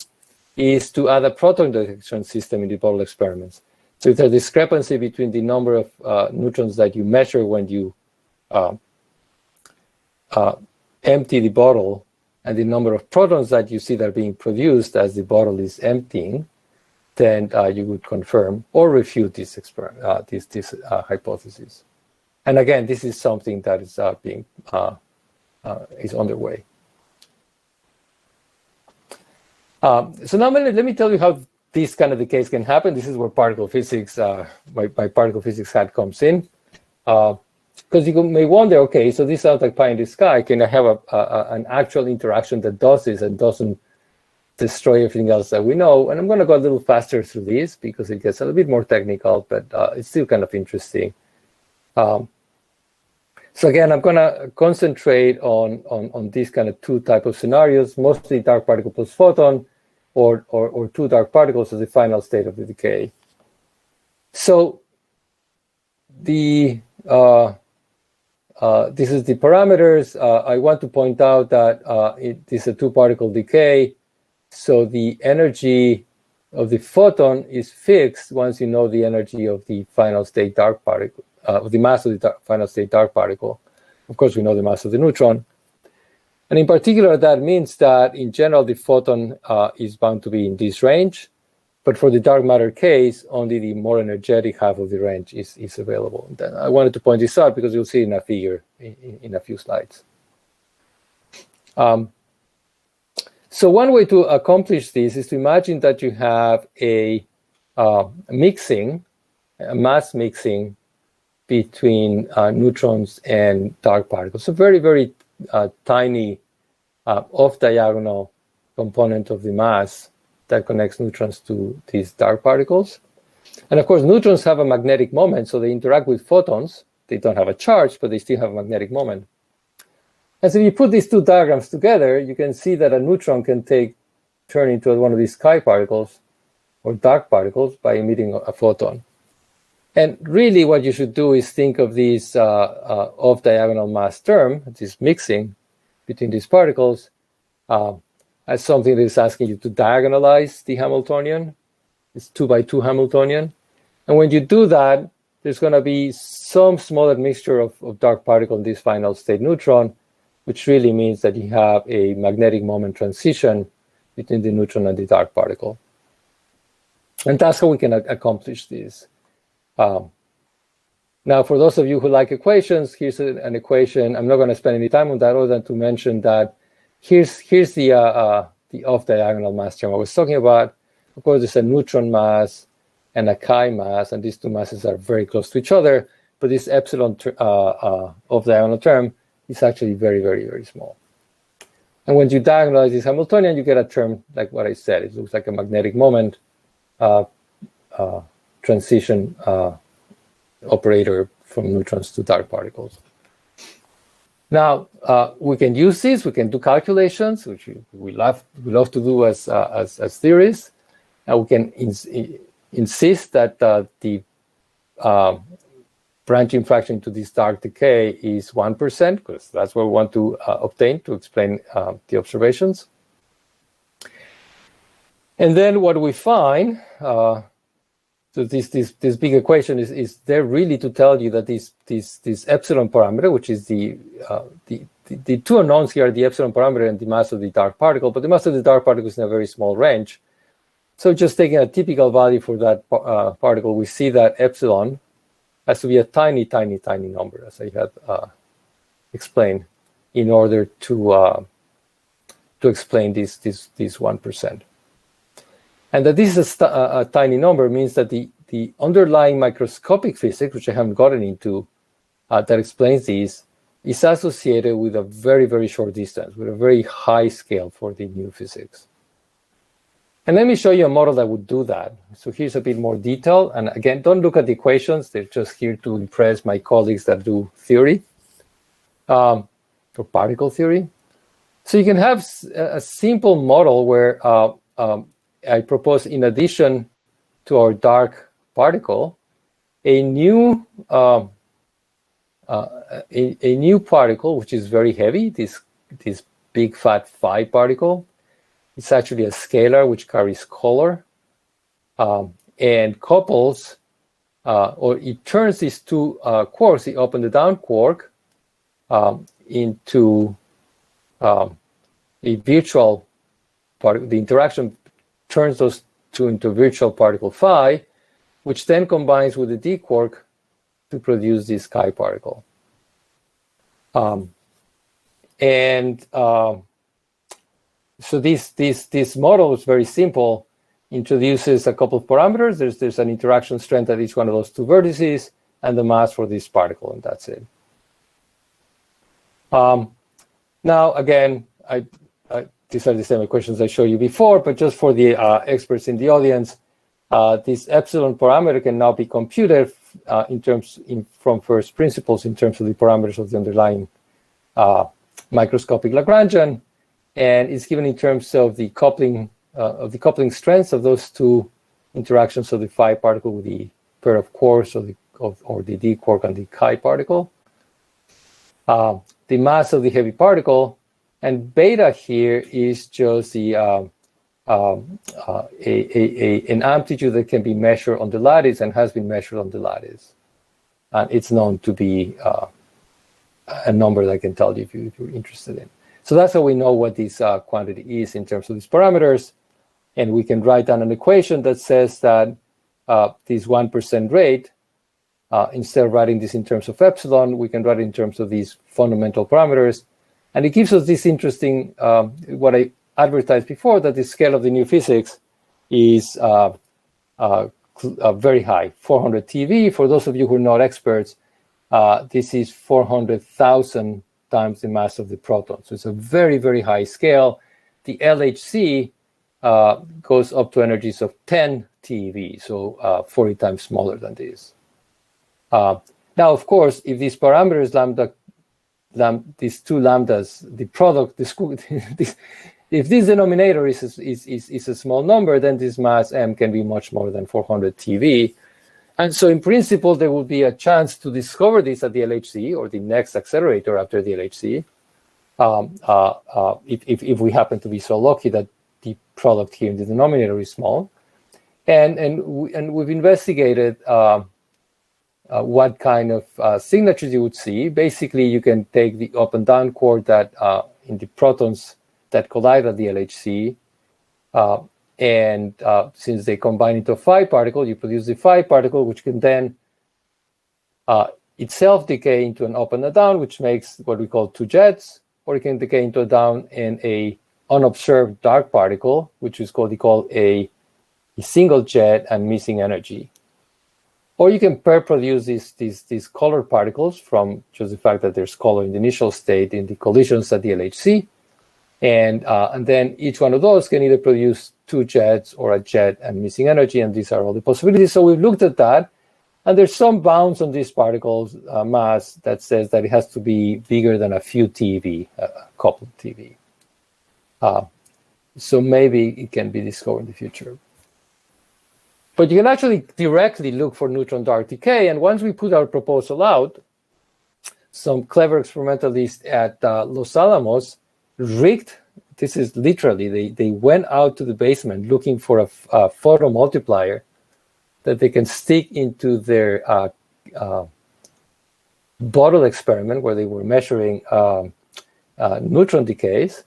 is to add a proton detection system in the bottle experiments. So if there's a discrepancy between the number of neutrons that you measure when you empty the bottle and the number of protons that you see that are being produced as the bottle is emptying, then you would confirm or refute this experiment, this hypothesis. And again, this is something that is is underway. So now let me tell you how these kind of decays can happen. This is where particle physics, my particle physics hat comes in. Because you may wonder, okay, so this sounds like pie in the sky. Can I have an actual interaction that does this and doesn't destroy everything else that we know? And I'm going to go a little faster through this because it gets a little bit more technical, but it's still kind of interesting. So again, I'm going to concentrate on these kind of 2 types of scenarios, mostly dark particle plus photon, or 2 dark particles as the final state of the decay. So the this is the parameters. I want to point out that it is a two-particle decay, so the energy of the photon is fixed once you know the energy of the final state dark particle, the mass of the final state dark particle. Of course, we know the mass of the neutron. And in particular, that means that in general, the photon is bound to be in this range. But for the dark matter case, only the more energetic half of the range is available. And I wanted to point this out because you'll see in a figure in a few slides. So one way to accomplish this is to imagine that you have a mass mixing between neutrons and dark particles. So very, very tiny off-diagonal component of the mass that connects neutrons to these dark particles. And of course, neutrons have a magnetic moment, so they interact with photons. They don't have a charge, but they still have a magnetic moment. And so if you put these two diagrams together, you can see that a neutron can turn into one of these sky particles or dark particles by emitting a photon. And really what you should do is think of these off-diagonal mass term, this mixing between these particles, as something that is asking you to diagonalize the Hamiltonian. It's 2 by 2 Hamiltonian. And when you do that, there's going to be some small admixture of dark particle in this final state neutron, which really means that you have a magnetic moment transition between the neutron and the dark particle. And that's how we can accomplish this. Now, for those of you who like equations, here's an equation. I'm not going to spend any time on that other than to mention that here's the off-diagonal mass term I was talking about. Of course, there's a neutron mass and a chi mass, and these two masses are very close to each other. But this epsilon off-diagonal term is actually very, very, very small. And when you diagonalize this Hamiltonian, you get a term like what I said. It looks like a magnetic moment transition operator from neutrons to dark particles. Now, we can use this. We can do calculations, which we love to do as theorists. And we can insist that the branching fraction to this dark decay is 1%, because that's what we want to obtain to explain the observations. And then what we find, so this big equation is there really to tell you that this epsilon parameter, which is the two unknowns here are the epsilon parameter and the mass of the dark particle, but the mass of the dark particle is in a very small range. So just taking a typical value for that particle, we see that epsilon has to be a tiny, tiny, tiny number, as I had explained, in order to explain this 1%. And that this is a tiny number means that the underlying microscopic physics, which I haven't gotten into, that explains this, is associated with a very, very short distance, with a very high scale for the new physics. And let me show you a model that would do that. So here's a bit more detail. And again, don't look at the equations. They're just here to impress my colleagues that do theory, or particle theory. So you can have a simple model where I propose, in addition to our dark particle, a new particle, which is very heavy, this big fat phi particle. It's actually a scalar which carries color and couples, or it turns these two quarks, the up and the down quark, into a virtual particle. The interaction turns those two into virtual particle phi, which then combines with the d quark to produce this chi particle. So this model is very simple, introduces a couple of parameters. There's an interaction strength at each one of those two vertices and the mass for this particle, and that's it. Now, again, these are the same equations I showed you before, but just for the experts in the audience, this epsilon parameter can now be computed from first principles in terms of the parameters of the underlying microscopic Lagrangian. And it's given in terms of the coupling strengths of those two interactions of the phi particle with the pair of quarks or the d quark and the chi particle. the mass of the heavy particle, and beta here is just the an amplitude that can be measured on the lattice and has been measured on the lattice. And it's known to be a number that I can tell you if you're interested in. So that's how we know what this quantity is in terms of these parameters. And we can write down an equation that says that this 1% rate, instead of writing this in terms of epsilon, we can write it in terms of these fundamental parameters. And it gives us this interesting, what I advertised before, that the scale of the new physics is very high, 400 TeV. For those of you who are not experts, this is 400,000 times the mass of the proton. So it's a very, very high scale. The LHC goes up to energies of 10 TeV, so 40 times smaller than this. Now, of course, if these parameters, these two lambdas, the product, if this denominator is a small number, then this mass m can be much more than 400 TeV. And so in principle, there will be a chance to discover this at the LHC or the next accelerator after the LHC, if we happen to be so lucky that the product here in the denominator is small. And we've investigated what kind of signatures you would see. Basically, you can take the up and down chord that in the protons that collide at the LHC, and since they combine into a phi particle, you produce the phi particle, which can then itself decay into an up and a down, which makes what we call two jets, or it can decay into a down in a unobserved dark particle, which is called a single jet and missing energy. Or you can produce these colored particles from just the fact that there's color in the initial state in the collisions at the LHC. And then each one of those can either produce two jets or a jet and missing energy, and these are all the possibilities. So we've looked at that, and there's some bounds on these particles mass that says that it has to be bigger than a few TeV, a couple of TeV. So maybe it can be discovered in the future. But you can actually directly look for neutron dark decay, and once we put our proposal out, some clever experimentalists at Los Alamos rigged, this is literally, they went out to the basement looking for a photomultiplier that they can stick into their bottle experiment where they were measuring neutron decays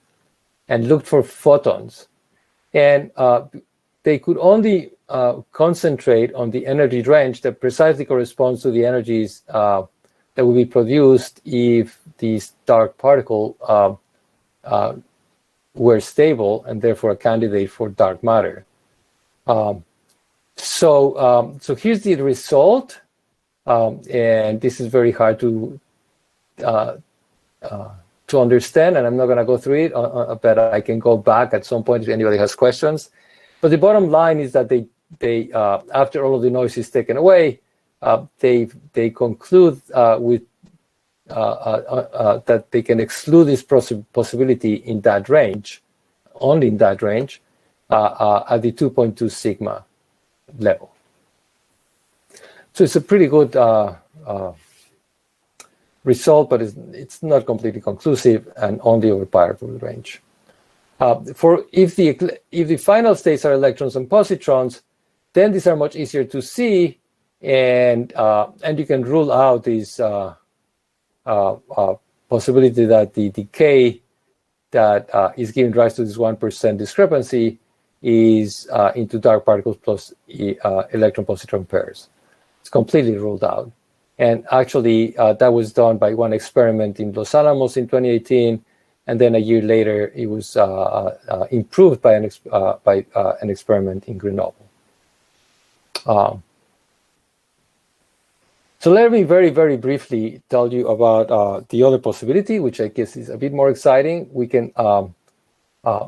and looked for photons. And they could only concentrate on the energy range that precisely corresponds to the energies that will be produced if these dark particle were stable and therefore a candidate for dark matter. So here's the result, and this is very hard to understand, and I'm not going to go through it, but I can go back at some point if anybody has questions. But the bottom line is that they after all of the noise is taken away, they conclude with that they can exclude this possibility in that range, only in that range, at the 2.2 sigma level. So it's a pretty good result, but it's not completely conclusive and only over powerful range. For if the final states are electrons and positrons, then these are much easier to see, and you can rule out this possibility that the decay that is giving rise to this 1% discrepancy is into dark particles plus electron-positron pairs. It's completely ruled out. And actually, that was done by one experiment in Los Alamos in 2018, and then a year later, it was improved by an experiment in Grenoble. So let me very, very briefly tell you about the other possibility, which I guess is a bit more exciting. We can,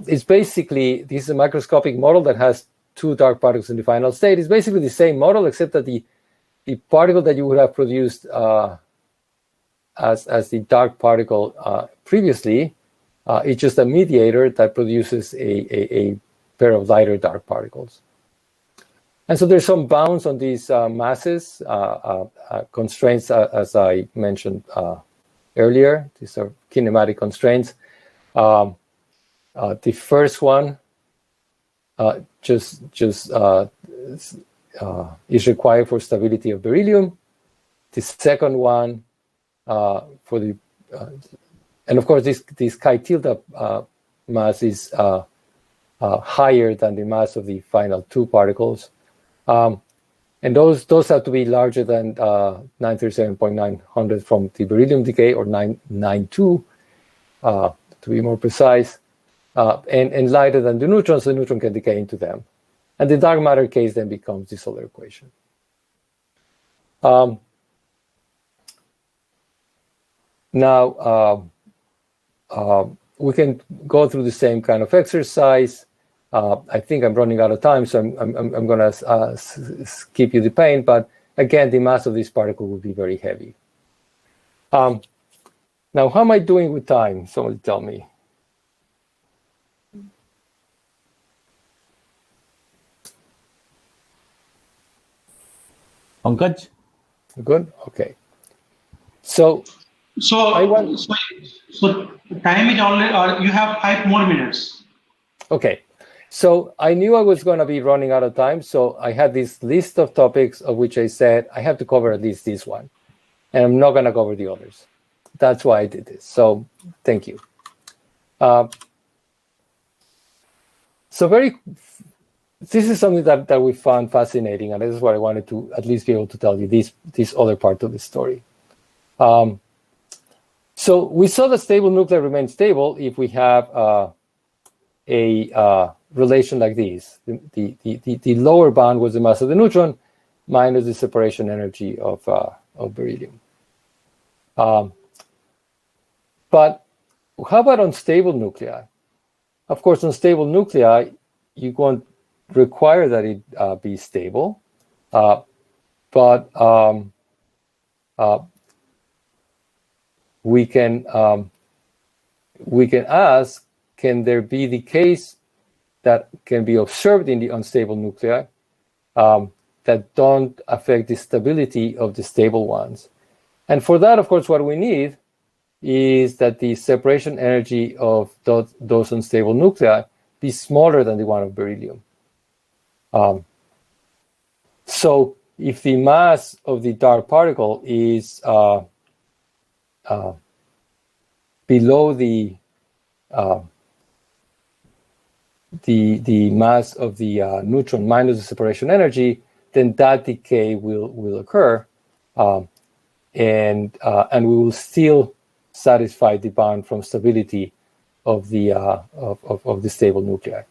it's basically, this is a microscopic model that has two dark particles in the final state. It's basically the same model, except that the particle that you would have produced as the dark particle previously is just a mediator that produces a pair of lighter dark particles. And so there's some bounds on these masses, constraints, as I mentioned earlier. These are kinematic constraints. The first one is required for stability of beryllium. The second one for the and of course this chi tilde mass is higher than the mass of the final two particles, and those have to be larger than 937.900 from the beryllium decay, or 992 to be more precise, and lighter than the neutrons, so the neutron can decay into them. And the dark matter case then becomes the solar equation. Now, we can go through the same kind of exercise. I think I'm running out of time, so I'm going to skip you the pain. But again, the mass of this particle will be very heavy. Now, how am I doing with time? Somebody tell me. Pankaj? Good? Okay. So time is only, you have 5 more minutes. Okay. So I knew I was going to be running out of time. So I had this list of topics of which I said I have to cover at least this one. And I'm not going to cover the others. That's why I did this. So thank you. This is something that we found fascinating, and this is what I wanted to at least be able to tell you, this other part of the story. So we saw that stable nuclei remain stable if we have a relation like this. The lower bound was the mass of the neutron minus the separation energy of beryllium. But how about unstable nuclei? Of course, unstable nuclei, you won't require that it be stable, but we can ask, can there be decays that can be observed in the unstable nuclei that don't affect the stability of the stable ones? And for that, of course, what we need is that the separation energy of those unstable nuclei be smaller than the one of beryllium. So if the mass of the dark particle is below the mass of the neutron minus the separation energy, then that decay will occur, and we will still satisfy the bound from stability of the stable nuclei.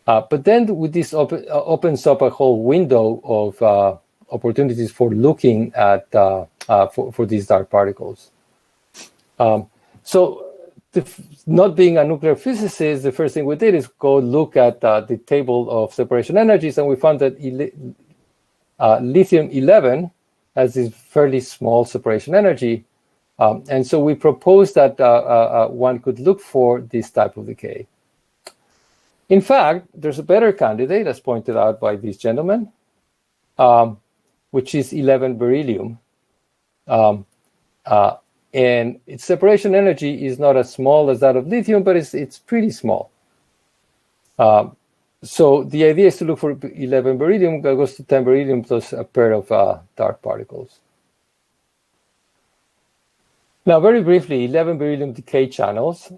But then with this opens up a whole window of opportunities for looking at for these dark particles. Not being a nuclear physicist, the first thing we did is go look at the table of separation energies, and we found that lithium-11 has this fairly small separation energy. And so we proposed that one could look for this type of decay. In fact, there's a better candidate, as pointed out by this gentleman, which is 11 beryllium. And its separation energy is not as small as that of lithium, but it's pretty small. So the idea is to look for 11 beryllium that goes to 10 beryllium plus a pair of dark particles. Now, very briefly, 11 beryllium decay channels.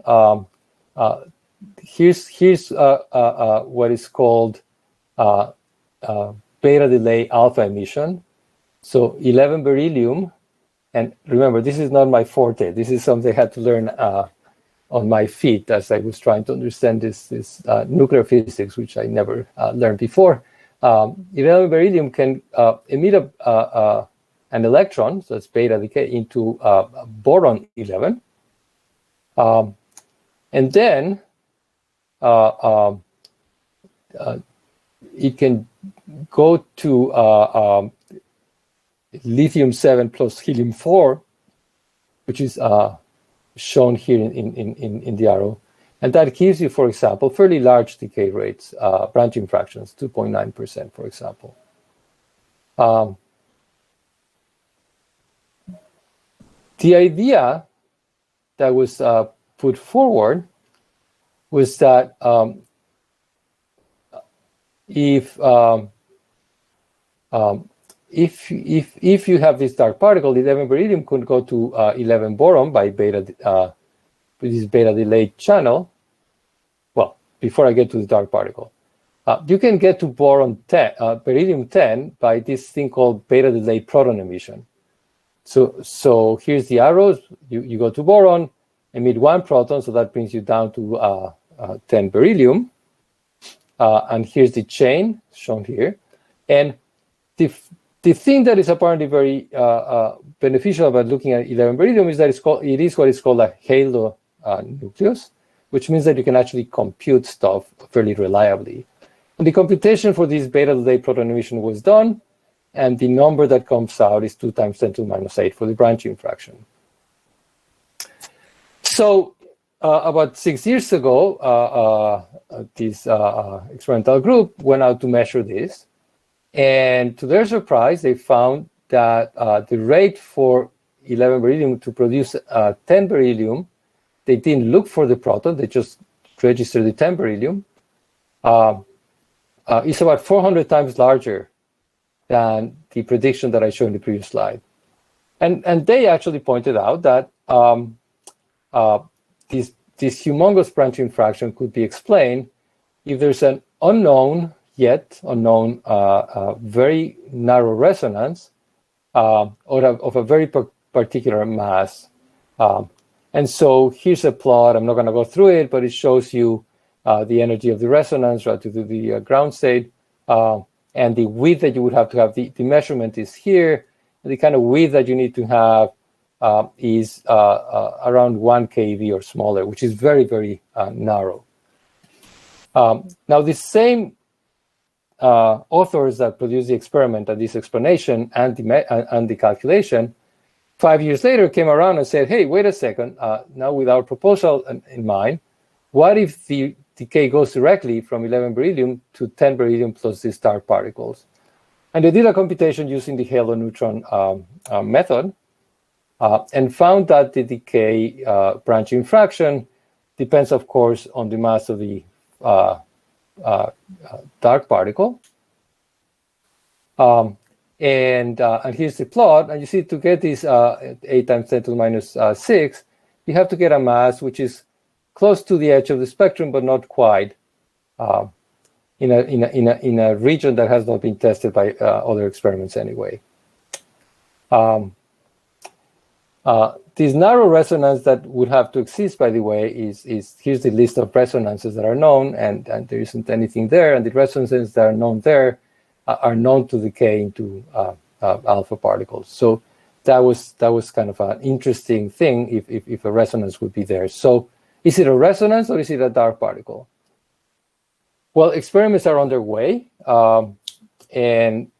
Here's what is called beta delay alpha emission. So 11 beryllium, and remember, this is not my forte. This is something I had to learn on my feet as I was trying to understand this nuclear physics, which I never learned before. 11 beryllium can emit an electron, so it's beta decay, into boron 11. And then it can go to lithium-7 plus helium-4, which is shown here in the arrow. And that gives you, for example, fairly large decay rates, branching fractions, 2.9%, for example. The idea that was put forward was that if you have this dark particle, 11 beryllium could go to 11 boron by beta with this beta delayed channel. Well, before I get to the dark particle, you can get to boron 10, beryllium 10 by this thing called beta delayed proton emission. So here's the arrows. You go to boron, emit 1 proton, so that brings you down to 10 beryllium. And here's the chain shown here. And the thing that is apparently very beneficial about looking at 11 beryllium is that it is what is called a halo nucleus, which means that you can actually compute stuff fairly reliably. And the computation for this beta delayed proton emission was done, and the number that comes out is 2 times 10 to the minus 8 for the branching fraction. So about 6 years ago, this experimental group went out to measure this. And to their surprise, they found that the rate for 11 beryllium to produce 10 beryllium, they didn't look for the proton, they just registered the 10 beryllium, is about 400 times larger than the prediction that I showed in the previous slide. And they actually pointed out that this humongous branching fraction could be explained if there's an unknown, very narrow resonance of a very particular mass. And so here's a plot. I'm not going to go through it, but it shows you the energy of the resonance relative to the ground state. And the width that you would have to have, the measurement is here. And the kind of width that you need to have is around 1 keV or smaller, which is very, very narrow. Now, the same authors that produced the experiment and this explanation and the calculation, 5 years later came around and said, hey, wait a second, now with our proposal in mind, what if the decay goes directly from 11 beryllium to 10 beryllium plus these dark particles? And they did a computation using the halo neutron method and found that the decay branching fraction depends, of course, on the mass of the dark particle. And here's the plot. And you see, to get this 8 times 10 to the minus 6, you have to get a mass which is close to the edge of the spectrum, but not quite, in a region that has not been tested by other experiments anyway. This narrow resonance that would have to exist, by the way, is here's the list of resonances that are known, and there isn't anything there, and the resonances that are known there are known to decay into alpha particles. So that was kind of an interesting thing if a resonance would be there. So is it a resonance or is it a dark particle? Well, experiments are underway, and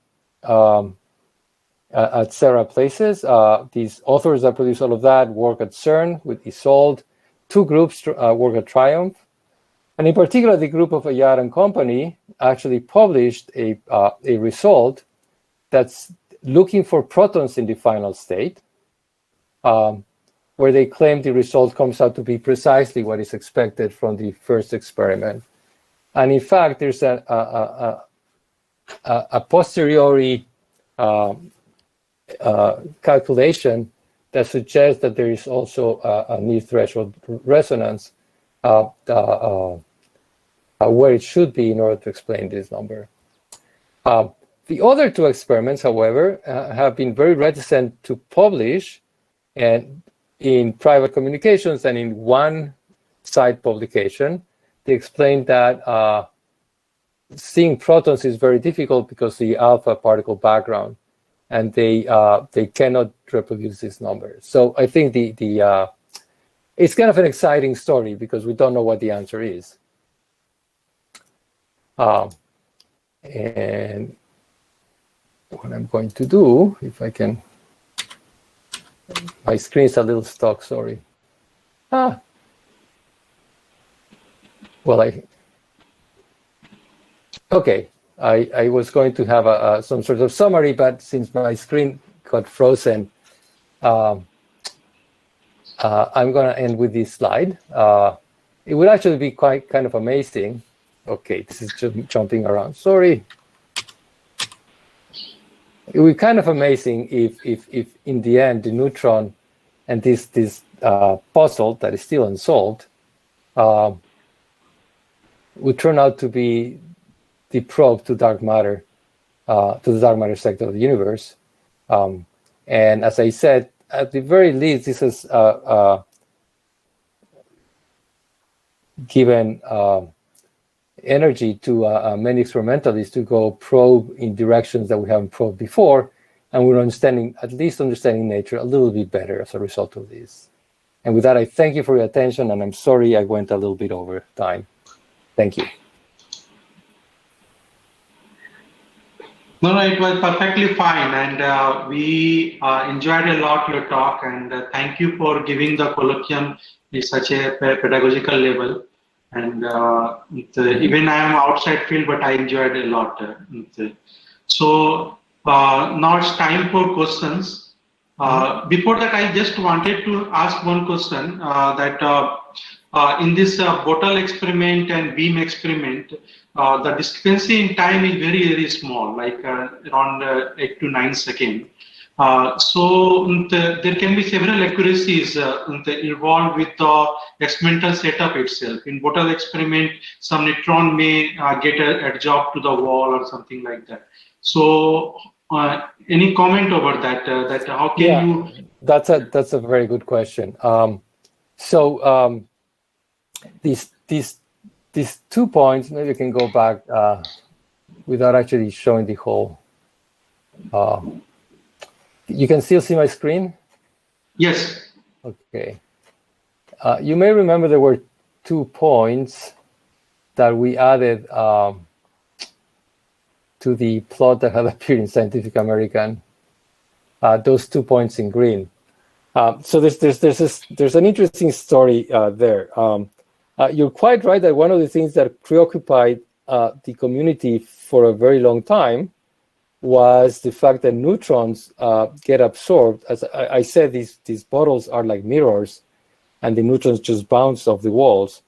at several places. These authors that produce all of that work at CERN with Isolde. 2 groups work at Triumph. And in particular, the group of Ayad and company actually published a result that's looking for protons in the final state, where they claim the result comes out to be precisely what is expected from the first experiment. And in fact, there's a posteriori calculation that suggests that there is also a near threshold resonance where it should be in order to explain this number. The other 2 experiments, however, have been very reticent to publish, and in private communications and in one side publication, they explained that seeing protons is very difficult because the alpha particle background, and they cannot reproduce this number. So I think it's kind of an exciting story because we don't know what the answer is. And what I'm going to do, if I can, my screen's a little stuck, sorry. Well, okay. I was going to have some sort of summary, but since my screen got frozen, I'm going to end with this slide. It would actually be quite kind of amazing. Okay, this is just jumping around. Sorry. It would be kind of amazing if in the end the neutron and this puzzle that is still unsolved would turn out to be the probe to dark matter, to the dark matter sector of the universe. And as I said, at the very least, this has given energy to many experimentalists to go probe in directions that we haven't probed before, and we're at least understanding nature a little bit better as a result of this. And with that, I thank you for your attention, and I'm sorry I went a little bit over time. Thank you. No, it was perfectly fine, and we enjoyed a lot your talk, and thank you for giving the colloquium in such a pedagogical level. And even I am outside field, but I enjoyed a lot. So now it's time for questions. Before that, I just wanted to ask one question that in this bottle experiment and beam experiment, the discrepancy in time is very, very small, like around 8 to 9 seconds. So there can be several accuracies involved with the experimental setup itself. In bottle experiment, some neutron may get adsorbed to the wall or something like that. So any comment over that? That how can you? That's a very good question. These 2 points, maybe you can go back without actually showing the whole. You can still see my screen? Yes. Okay. You may remember there were 2 points that we added to the plot that had appeared in Scientific American. Those 2 points in green. So there's an interesting story there. You're quite right that one of the things that preoccupied the community for a very long time was the fact that neutrons get absorbed. As I said, these bottles are like mirrors, and the neutrons just bounce off the walls.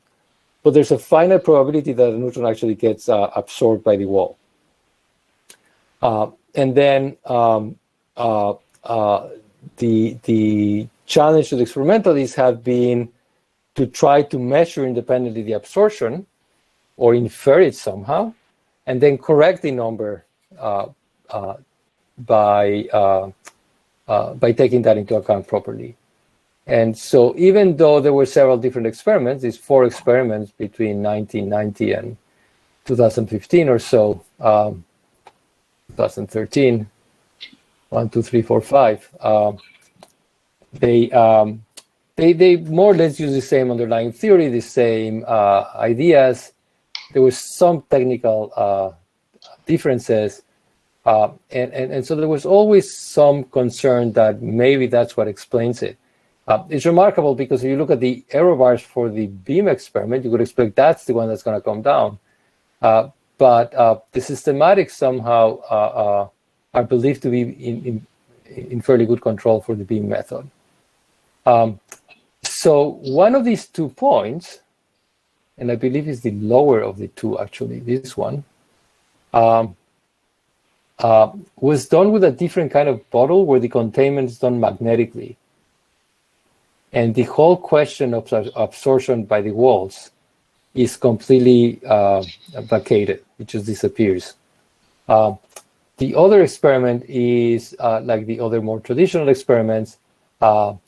But there's a finite probability that a neutron actually gets absorbed by the wall. And then the challenge to the experimentalists have been to try to measure independently the absorption or infer it somehow, and then correct the number by taking that into account properly. And so even though there were several different experiments, these 4 experiments between 1990 and 2015 or so, 2013, 1, 2, 3, 4, 5, they more or less use the same underlying theory, the same ideas. There were some technical differences, and so there was always some concern that maybe that's what explains it. It's remarkable because if you look at the error bars for the beam experiment, you would expect that's the one that's going to come down. But the systematics somehow are believed to be in fairly good control for the beam method. So one of these 2 points, and I believe is the lower of the 2 actually, this one, was done with a different kind of bottle where the containment is done magnetically. And the whole question of absorption by the walls is completely vacated. It just disappears. The other experiment is like the other more traditional experiments, and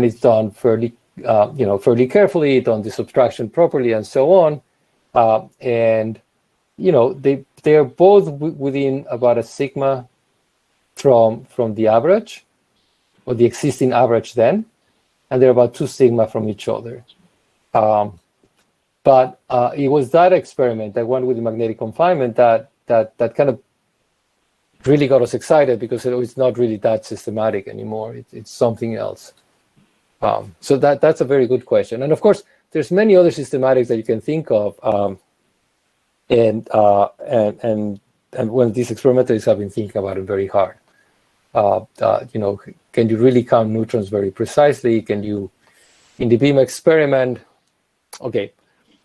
it's done fairly, fairly carefully, done the subtraction properly, and so on. And they are both within about a sigma from the average, or the existing average then, and they're about 2 sigma from each other. But it was that experiment, that one with the magnetic confinement, that kind of really got us excited, because it's not really that systematic anymore. It's something else. So that's a very good question. And of course, there's many other systematics that you can think of, and when these experimentalists have been thinking about it very hard. can you really count neutrons very precisely? Can you, in the beam experiment, okay,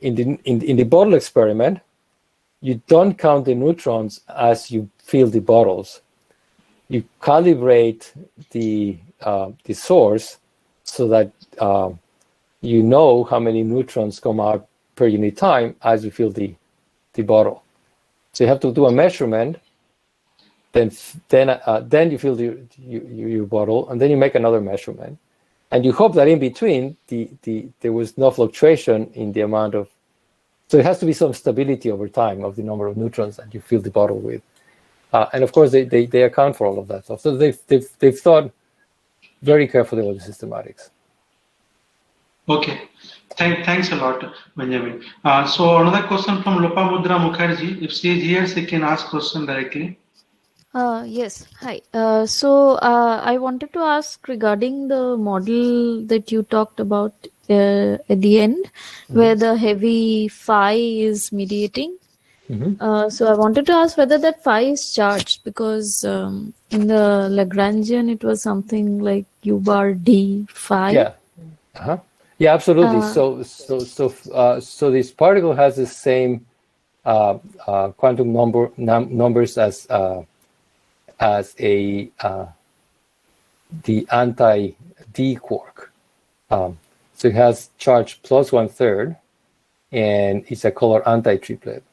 in the bottle experiment, you don't count the neutrons as you fill the bottles. You calibrate the source so that you know how many neutrons come out per unit time as you fill the bottle. So you have to do a measurement, then you fill your bottle, and then you make another measurement, and you hope that in between there was no fluctuation in the amount of. So it has to be some stability over time of the number of neutrons that you fill the bottle with, and of course they account for all of that stuff. So they've thought very carefully about the systematics. Okay. Thanks a lot, Benjamin. So another question from Lopamudra Mukherjee. If she is here, she can ask question directly. Yes. Hi. So I wanted to ask regarding the model that you talked about at the end, where the heavy phi is mediating. So I wanted to ask whether that phi is charged, because in the Lagrangian it was something like u bar d phi. Yeah. Yeah, absolutely. So this particle has the same quantum numbers as the anti-d quark. So it has charge plus 1/3, and it's a color anti-triplet.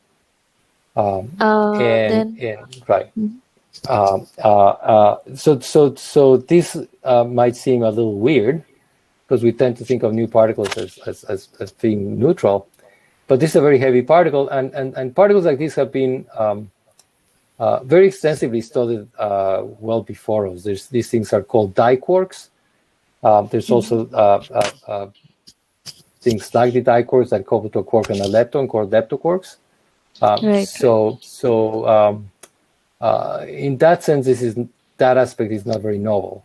Right. So this might seem a little weird, because we tend to think of new particles as being neutral, but this is a very heavy particle, and particles like this have been very extensively studied well before us. These things are called diquarks. There's also things like the diquarks that couple to a quark and a lepton called leptoquarks. In that sense, that aspect is not very novel.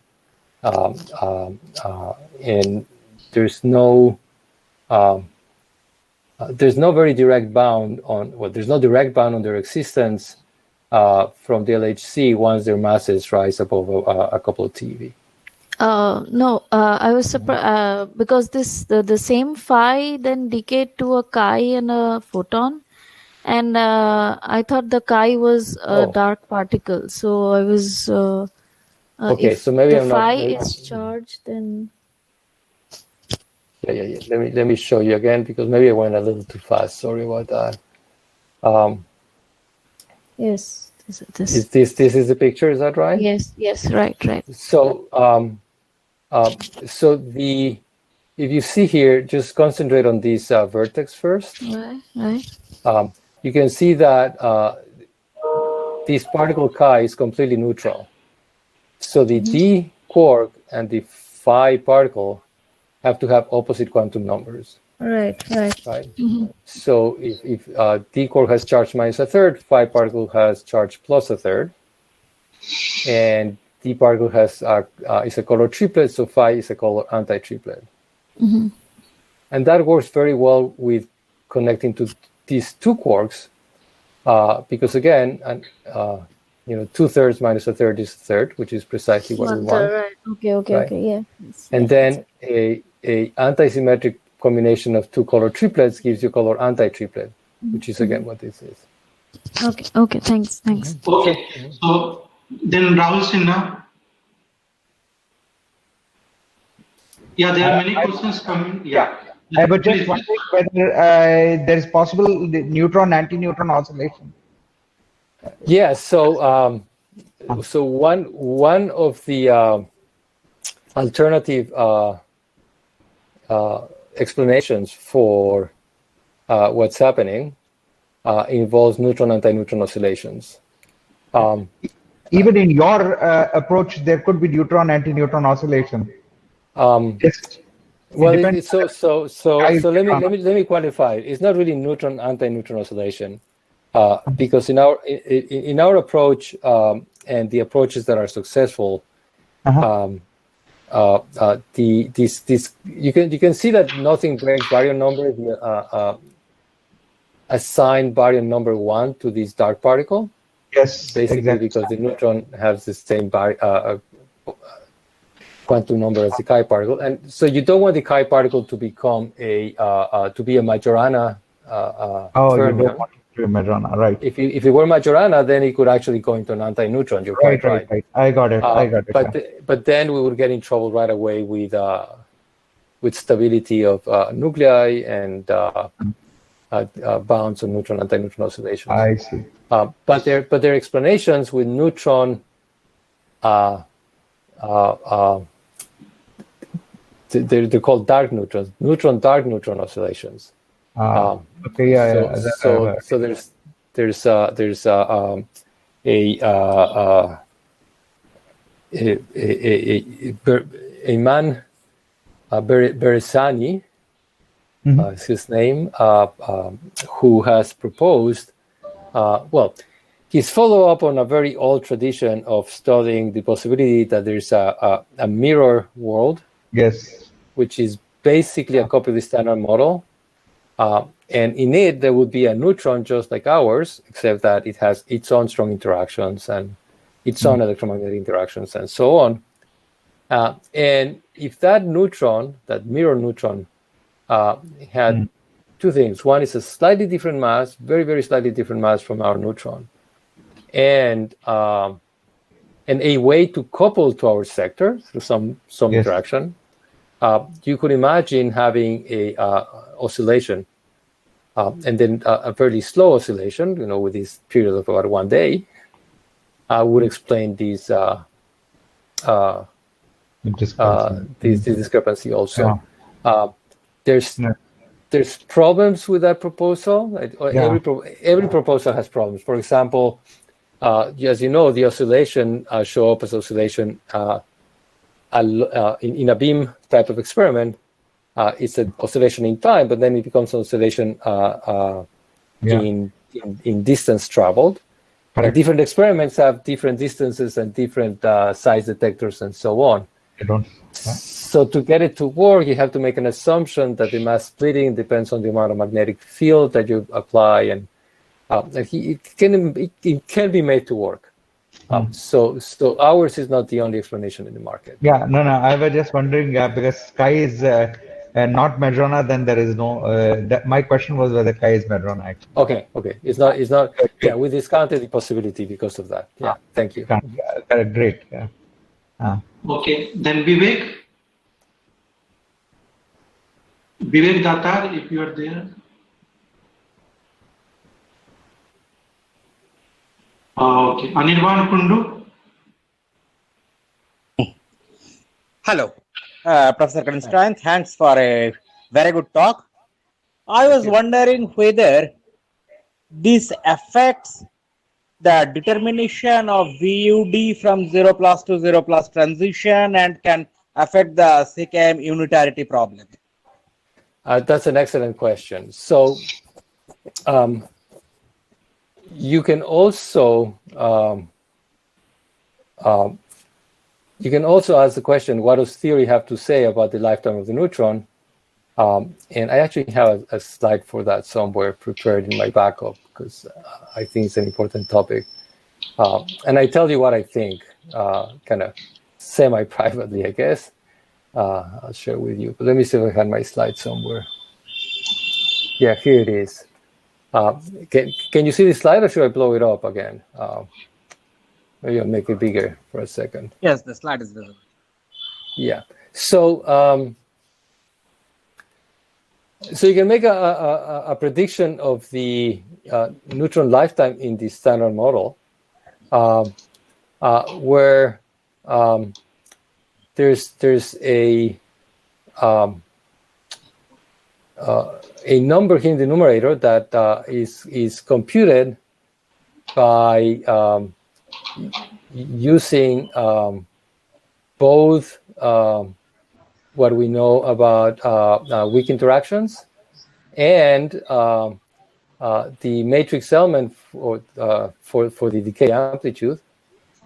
And there's no very direct bound on there's no direct bound on their existence from the LHC once their masses rise above a couple of TeV. No, I was surprised because the same phi then decayed to a chi and a photon, and I thought the chi was a dark particle. So I was okay. If so maybe the I'm phi not. is charged, then Yeah. Let me show you again, because maybe I went a little too fast. Sorry about that. yes, this is the picture? Is that right? Yes, right. So if you see here, just concentrate on this vertex first. Right. You can see that this particle chi is completely neutral. So the d quark and the phi particle have to have opposite quantum numbers. Right. So if d quark has charge minus 1/3, phi particle has charge plus 1/3, and d particle has is a color triplet, so phi is a color anti-triplet. And that works very well with connecting to these two quarks, because again, 2/3 minus 1/3 is 1/3, which is precisely what we want. Right. Okay, yeah. And then a anti-symmetric combination of two color triplets gives you color anti-triplet, which is again what this is. Okay, thanks. Okay, so then Rahul Sinha. Yeah, there are many questions coming. Yeah. I was just wondering whether there is possible the neutron anti-neutron oscillation. Yeah, so one of the alternative explanations for what's happening involves neutron anti-neutron oscillations. Even in your approach, there could be neutron anti-neutron oscillation. Well, let me qualify it. It's not really neutron anti-neutron oscillation, because in our approach and the approaches that are successful, you can see that nothing breaks baryon number. Assign baryon number 1 to this dark particle, Yes, basically exactly. because the neutron has the same quantum number as the chi particle, and so you don't want the chi particle to become a Majorana fermion. You don't want it to be Majorana, right? If it were Majorana, then it could actually go into an anti-neutron. You're quite right. Right. I got it. But then we would get in trouble right away with stability of nuclei and bounds on neutron anti-neutron oscillations. I see. But their explanations with neutron. They're called dark neutrons, dark neutron oscillations. Okay, yeah. So there's a man, Beresani, is his name, who has proposed. His follow-up on a very old tradition of studying the possibility that there's a mirror world. Yes. Which is basically a copy of the standard model. And in it, there would be a neutron just like ours, except that it has its own strong interactions and its own electromagnetic interactions and so on. And if that neutron, that mirror neutron, had two things. One is a slightly different mass, very, very slightly different mass from our neutron. And a way to couple to our sector through some interaction. You could imagine having a oscillation, and then a fairly slow oscillation, with this period of about 1 day, would explain these discrepancy also. There's problems with that proposal. Every proposal has problems. For example, as you know, the oscillation show up as oscillation in a beam type of experiment. It's an oscillation in time, but then it becomes an oscillation in distance traveled. Different experiments have different distances and different size detectors and so on. So to get it to work, you have to make an assumption that the mass splitting depends on the amount of magnetic field that you apply, and it can be made to work. So ours is not the only explanation in the market. No. I was just wondering, because chi is not Majorana, then there is no. My question was whether chi is Majorana. Actually. Okay. It's not. Yeah, we discounted the possibility because of that. Yeah. Thank you. Great. Yeah. Okay. Then Vivek Datar, if you are there. Okay. Anirban Kundu. Hello, Professor Grinstein. Thanks for a very good talk. I was wondering whether this affects the determination of VUD from 0 plus to 0 plus transition and can affect the CKM unitarity problem. That's an excellent question. So you can also ask the question, what does theory have to say about the lifetime of the neutron? And I actually have a slide for that somewhere prepared in my backup because I think it's an important topic. And I tell you what I think, kind of semi-privately, I guess. I'll share with you. But let me see if I have my slide somewhere. Yeah, here it is. Can you see the slide, or should I blow it up again? Maybe I'll make it bigger for a second. Yes, the slide is visible. Yeah. So you can make a prediction of the neutron lifetime in the standard model, where there's a number here in the numerator that is computed by using both what we know about weak interactions and the matrix element for the decay amplitude,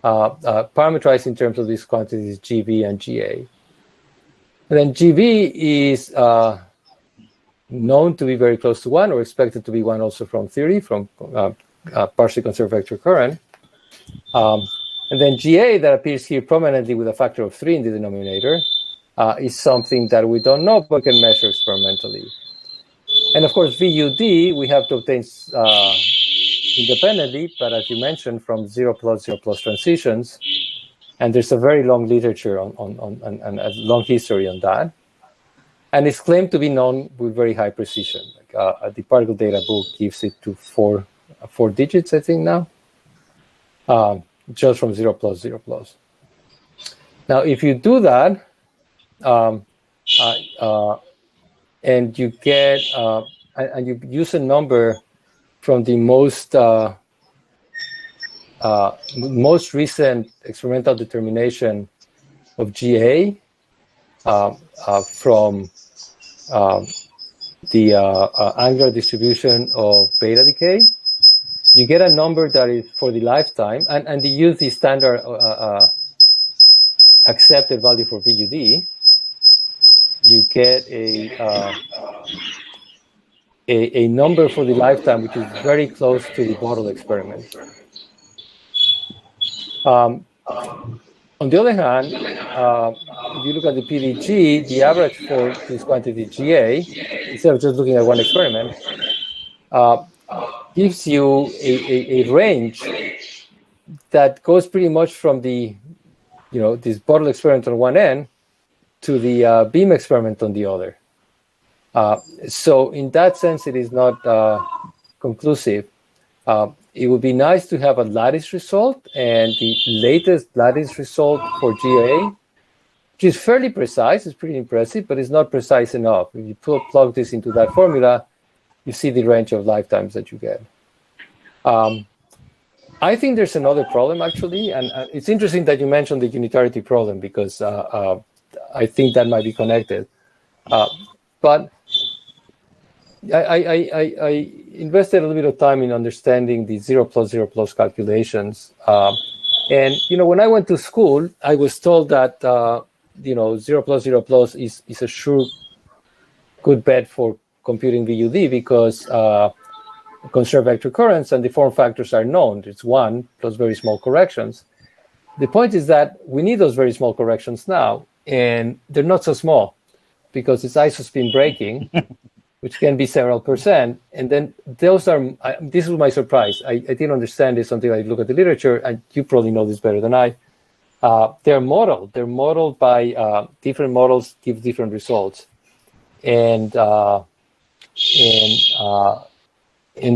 parameterized in terms of these quantities GB and GA. And then GB is known to be very close to 1, or expected to be 1 also from theory, from partially conserved vector current. And then GA, that appears here prominently with a factor of 3 in the denominator, is something that we don't know but can measure experimentally. And of course, VUD, we have to obtain independently, but as you mentioned, from 0 plus transitions. And there's a very long literature and a long history on that. And it's claimed to be known with very high precision. Like, the particle data book gives it to four digits, I think now, just from 0 plus. Now, if you do that, and you get, and you use a number from the most recent experimental determination of GA from the angular distribution of beta decay, you get a number that is for the lifetime, and you use the standard accepted value for VUD. You get a number for the lifetime which is very close to the bottle experiment. On the other hand, if you look at the PDG, the average for this quantity GA, instead of just looking at one experiment, gives you a range that goes pretty much from the, this bottle experiment on one end to the beam experiment on the other. So in that sense, it is not conclusive. It would be nice to have a lattice result, and the latest lattice result for GA, which is fairly precise, is pretty impressive, but it's not precise enough. If you plug this into that formula, you see the range of lifetimes that you get. I think there's another problem, actually, and it's interesting that you mentioned the unitarity problem, because I think that might be connected. But I invested a little bit of time in understanding the 0 plus calculations. And, when I went to school, I was told that, 0 plus is a sure good bet for computing VUD, because conserved vector currents and the form factors are known. It's 1 plus very small corrections. The point is that we need those very small corrections now, and they're not so small because it's isospin breaking, which can be several %. And then those are, this was my surprise. I didn't understand this until I looked at the literature, and you probably know this better than I. They're modeled. They're modeled by different models give different results. And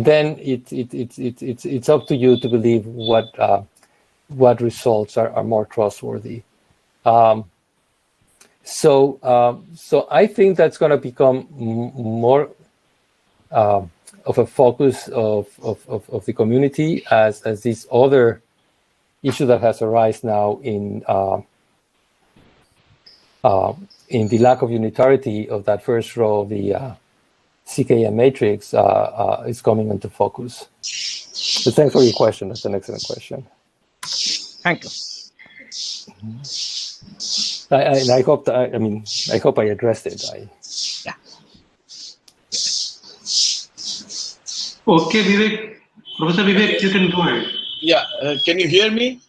then it's up to you to believe what results are more trustworthy. So I think that's going to become more of a focus of the community as this other issue that has arisen now in the lack of unitarity of that first row of the CKM matrix is coming into focus. So thanks for your question. That's an excellent question. Thank you. I hope that, I hope I addressed it. Yeah. Okay, Vivek. Professor Vivek, you can go ahead. Yeah, can you hear me?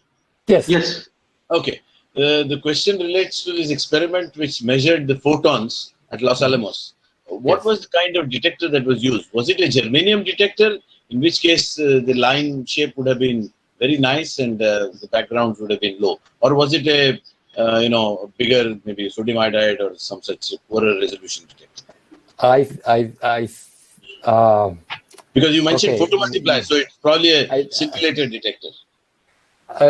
Yes. Yes. Okay. The question relates to this experiment which measured the photons at Los Alamos. What was the kind of detector that was used? Was it a germanium detector, in which case the line shape would have been very nice and the background would have been low? Or was it a bigger, maybe sodium iodide or some such poorer resolution detector? Because you mentioned photomultiply, so it's probably a scintillator detector.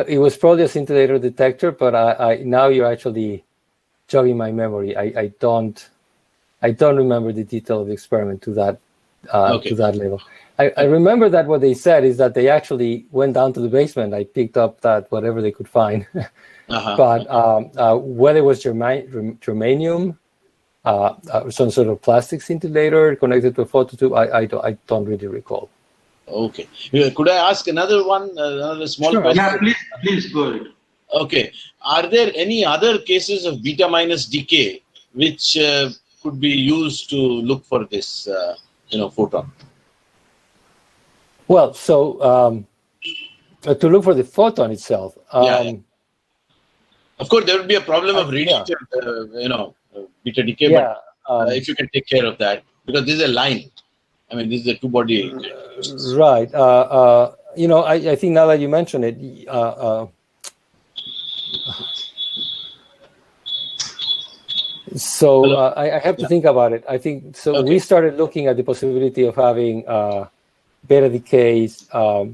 It was probably a scintillator detector, but now you're actually jogging my memory. I don't remember the detail of the experiment to that level. I remember that what they said is that they actually went down to the basement. I picked up that whatever they could find. But whether it was germanium, some sort of plastic scintillator connected to a phototube, I don't really recall. Okay. Could I ask another one, another small question? Yeah, please go ahead. Okay. Are there any other cases of beta minus decay which could be used to look for this, photon? Well, so To look for the photon itself. Yeah. Of course, there would be a problem of radiated, beta decay, but if you can take care of that, because this is a line. I mean, this is a two-body. Right. I think now that you mention it, I have to think about it. I think so. Okay. We started looking at the possibility of having beta decays of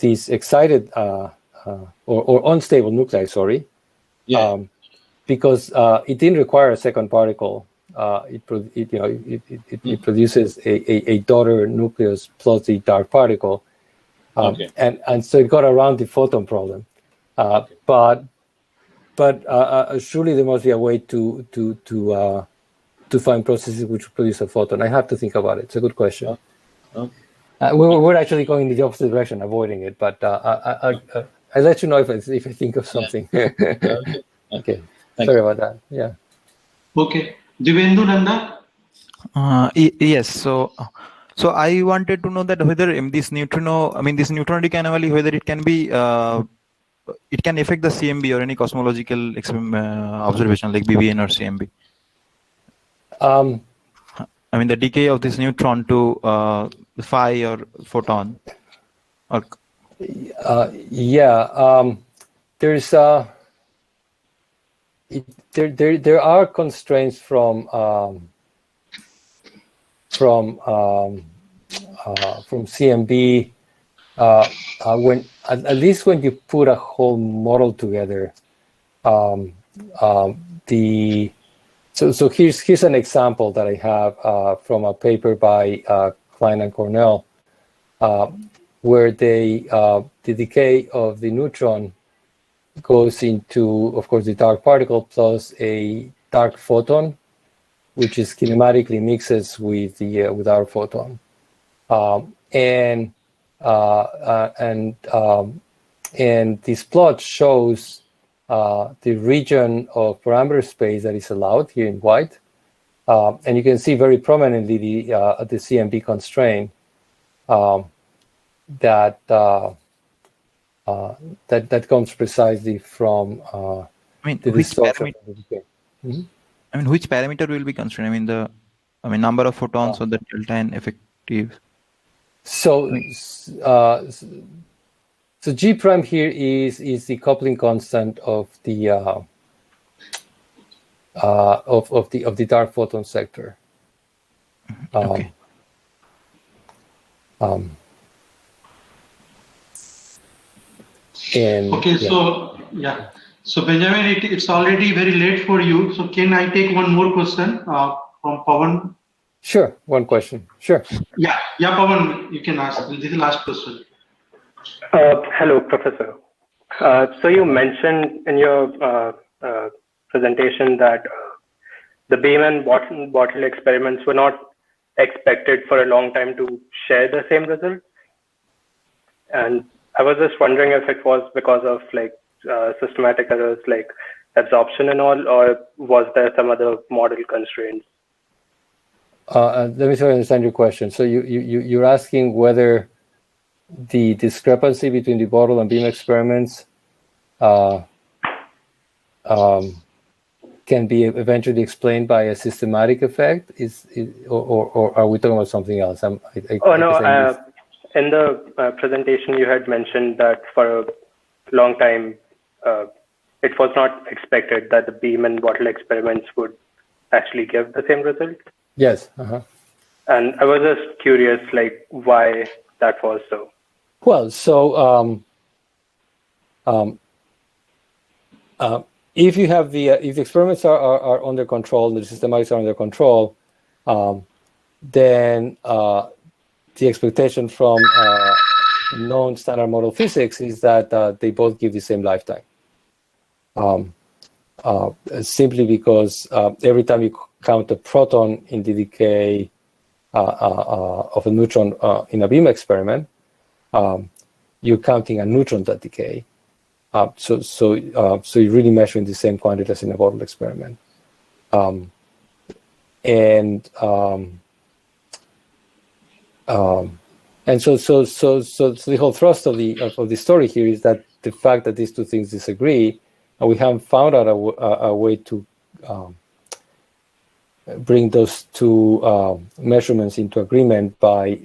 these excited or unstable nuclei. Sorry. Yeah. Because it didn't require a second particle. It produces a daughter nucleus plus the dark particle, okay. and so it got around the photon problem. Okay. But surely there must be a way to find processes which produce a photon. I have to think about it. It's a good question. Okay. We're actually going in the opposite direction, avoiding it. But I'll let you know if I think of something. Yeah. Okay. Sorry about that. Yeah. Okay. Divendu Nanda? Yes. So I wanted to know that whether this neutron decay anomaly, whether it can be, it can affect the CMB or any cosmological observation like BBN or CMB. I mean, the decay of this neutron to phi or photon. Or there's there are constraints from CMB when at least when you put a whole model together. So here's an example that I have from a paper by Klein and Cornell, where the decay of the neutron goes into, of course, the dark particle plus a dark photon, which is kinematically mixes with our photon, and this plot shows the region of parameter space that is allowed here in white, and you can see very prominently the CMB constraint that comes precisely from which parameter? I mean, which parameter will be constrained? Number of photons or the delta and effective. So G prime here is the coupling constant of the dark photon sector. Okay. So Benjamin, it's already very late for you. So can I take one more question from Pawan? Sure, one question. Sure. Yeah, Pawan, you can ask. This is the last question. Hello, Professor. So you mentioned in your presentation that the beam and bottle experiments were not expected for a long time to share the same result. And I was just wondering if it was because of systematic errors like absorption and all, or was there some other model constraints? Let me try to understand your question. So you're asking whether the discrepancy between the bottle and beam experiments can be eventually explained by a systematic effect, or are we talking about something else? In the presentation you had mentioned that for a long time it was not expected that the beam and bottle experiments would actually give the same result. Yes. And I was just curious, why that was so. Well, so if you have if the experiments are under control, the systematics are under control, then the expectation from known standard model physics is that they both give the same lifetime. Simply because every time you count a proton in the decay of a neutron in a beam experiment, you're counting a neutron that decay. So you're really measuring the same quantity as in a bottle experiment. And so the whole thrust of the story here is that the fact that these two things disagree, and we haven't found out a way to bring those two measurements into agreement by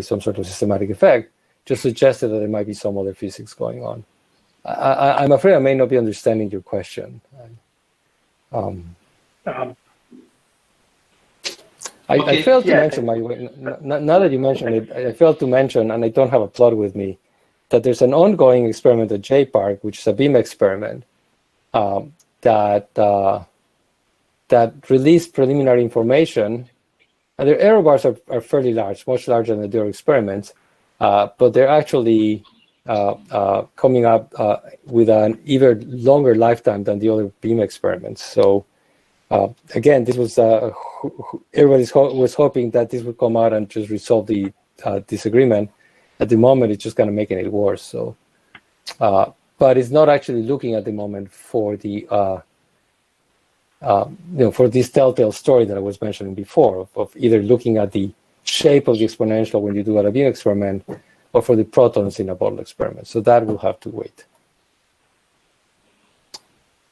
some sort of systematic effect, just suggested that there might be some other physics going on. I'm afraid I may not be understanding your question. I failed to mention, now that you mentioned it, I failed to mention, and I don't have a plot with me, that there's an ongoing experiment at JPark, which is a beam experiment, that released preliminary information. And their error bars are fairly large, much larger than the other experiments, but they're actually coming up with an even longer lifetime than the other beam experiments. So again, this was everybody was hoping that this would come out and just resolve the disagreement. At the moment, it's just kind of making it worse. So, but it's not actually looking at the moment for the for this telltale story that I was mentioning before of either looking at the shape of the exponential when you do a beam experiment, or for the protons in a bottle experiment. So that will have to wait.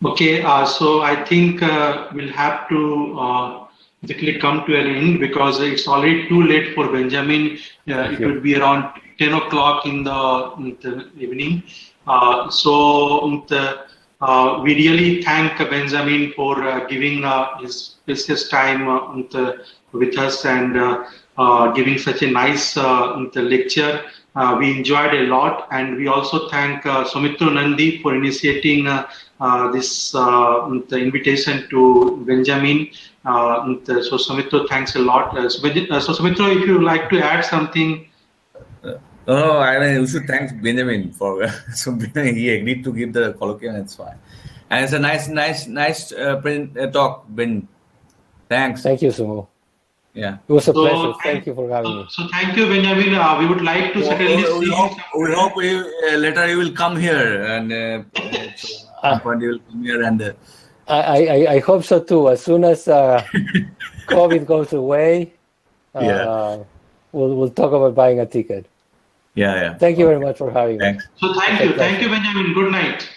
Okay, so I think we'll have to basically come to an end because it's already too late for Benjamin. It would be around 10 o'clock in the evening. We really thank Benjamin for giving his precious time with us and giving such a nice lecture. We enjoyed a lot, and we also thank Soumitra Nandi for initiating this the invitation to Benjamin. So Soumitra, thanks a lot. So Soumitra, if you would like to add something. No, I mean, we should thank Benjamin for so he agreed to give the colloquium. That's fine, and it's a nice talk, Ben. Thanks. Thank you, Sumo. Yeah, it was a pleasure. Thank you for having me. So thank you, Benjamin. We would like to certainly we hope later you will come here and you will come here and. I hope so too. As soon as COVID goes away, we'll talk about buying a ticket. Yeah. Thank you very much for having me. Thanks. So thank you, Benjamin. Good night.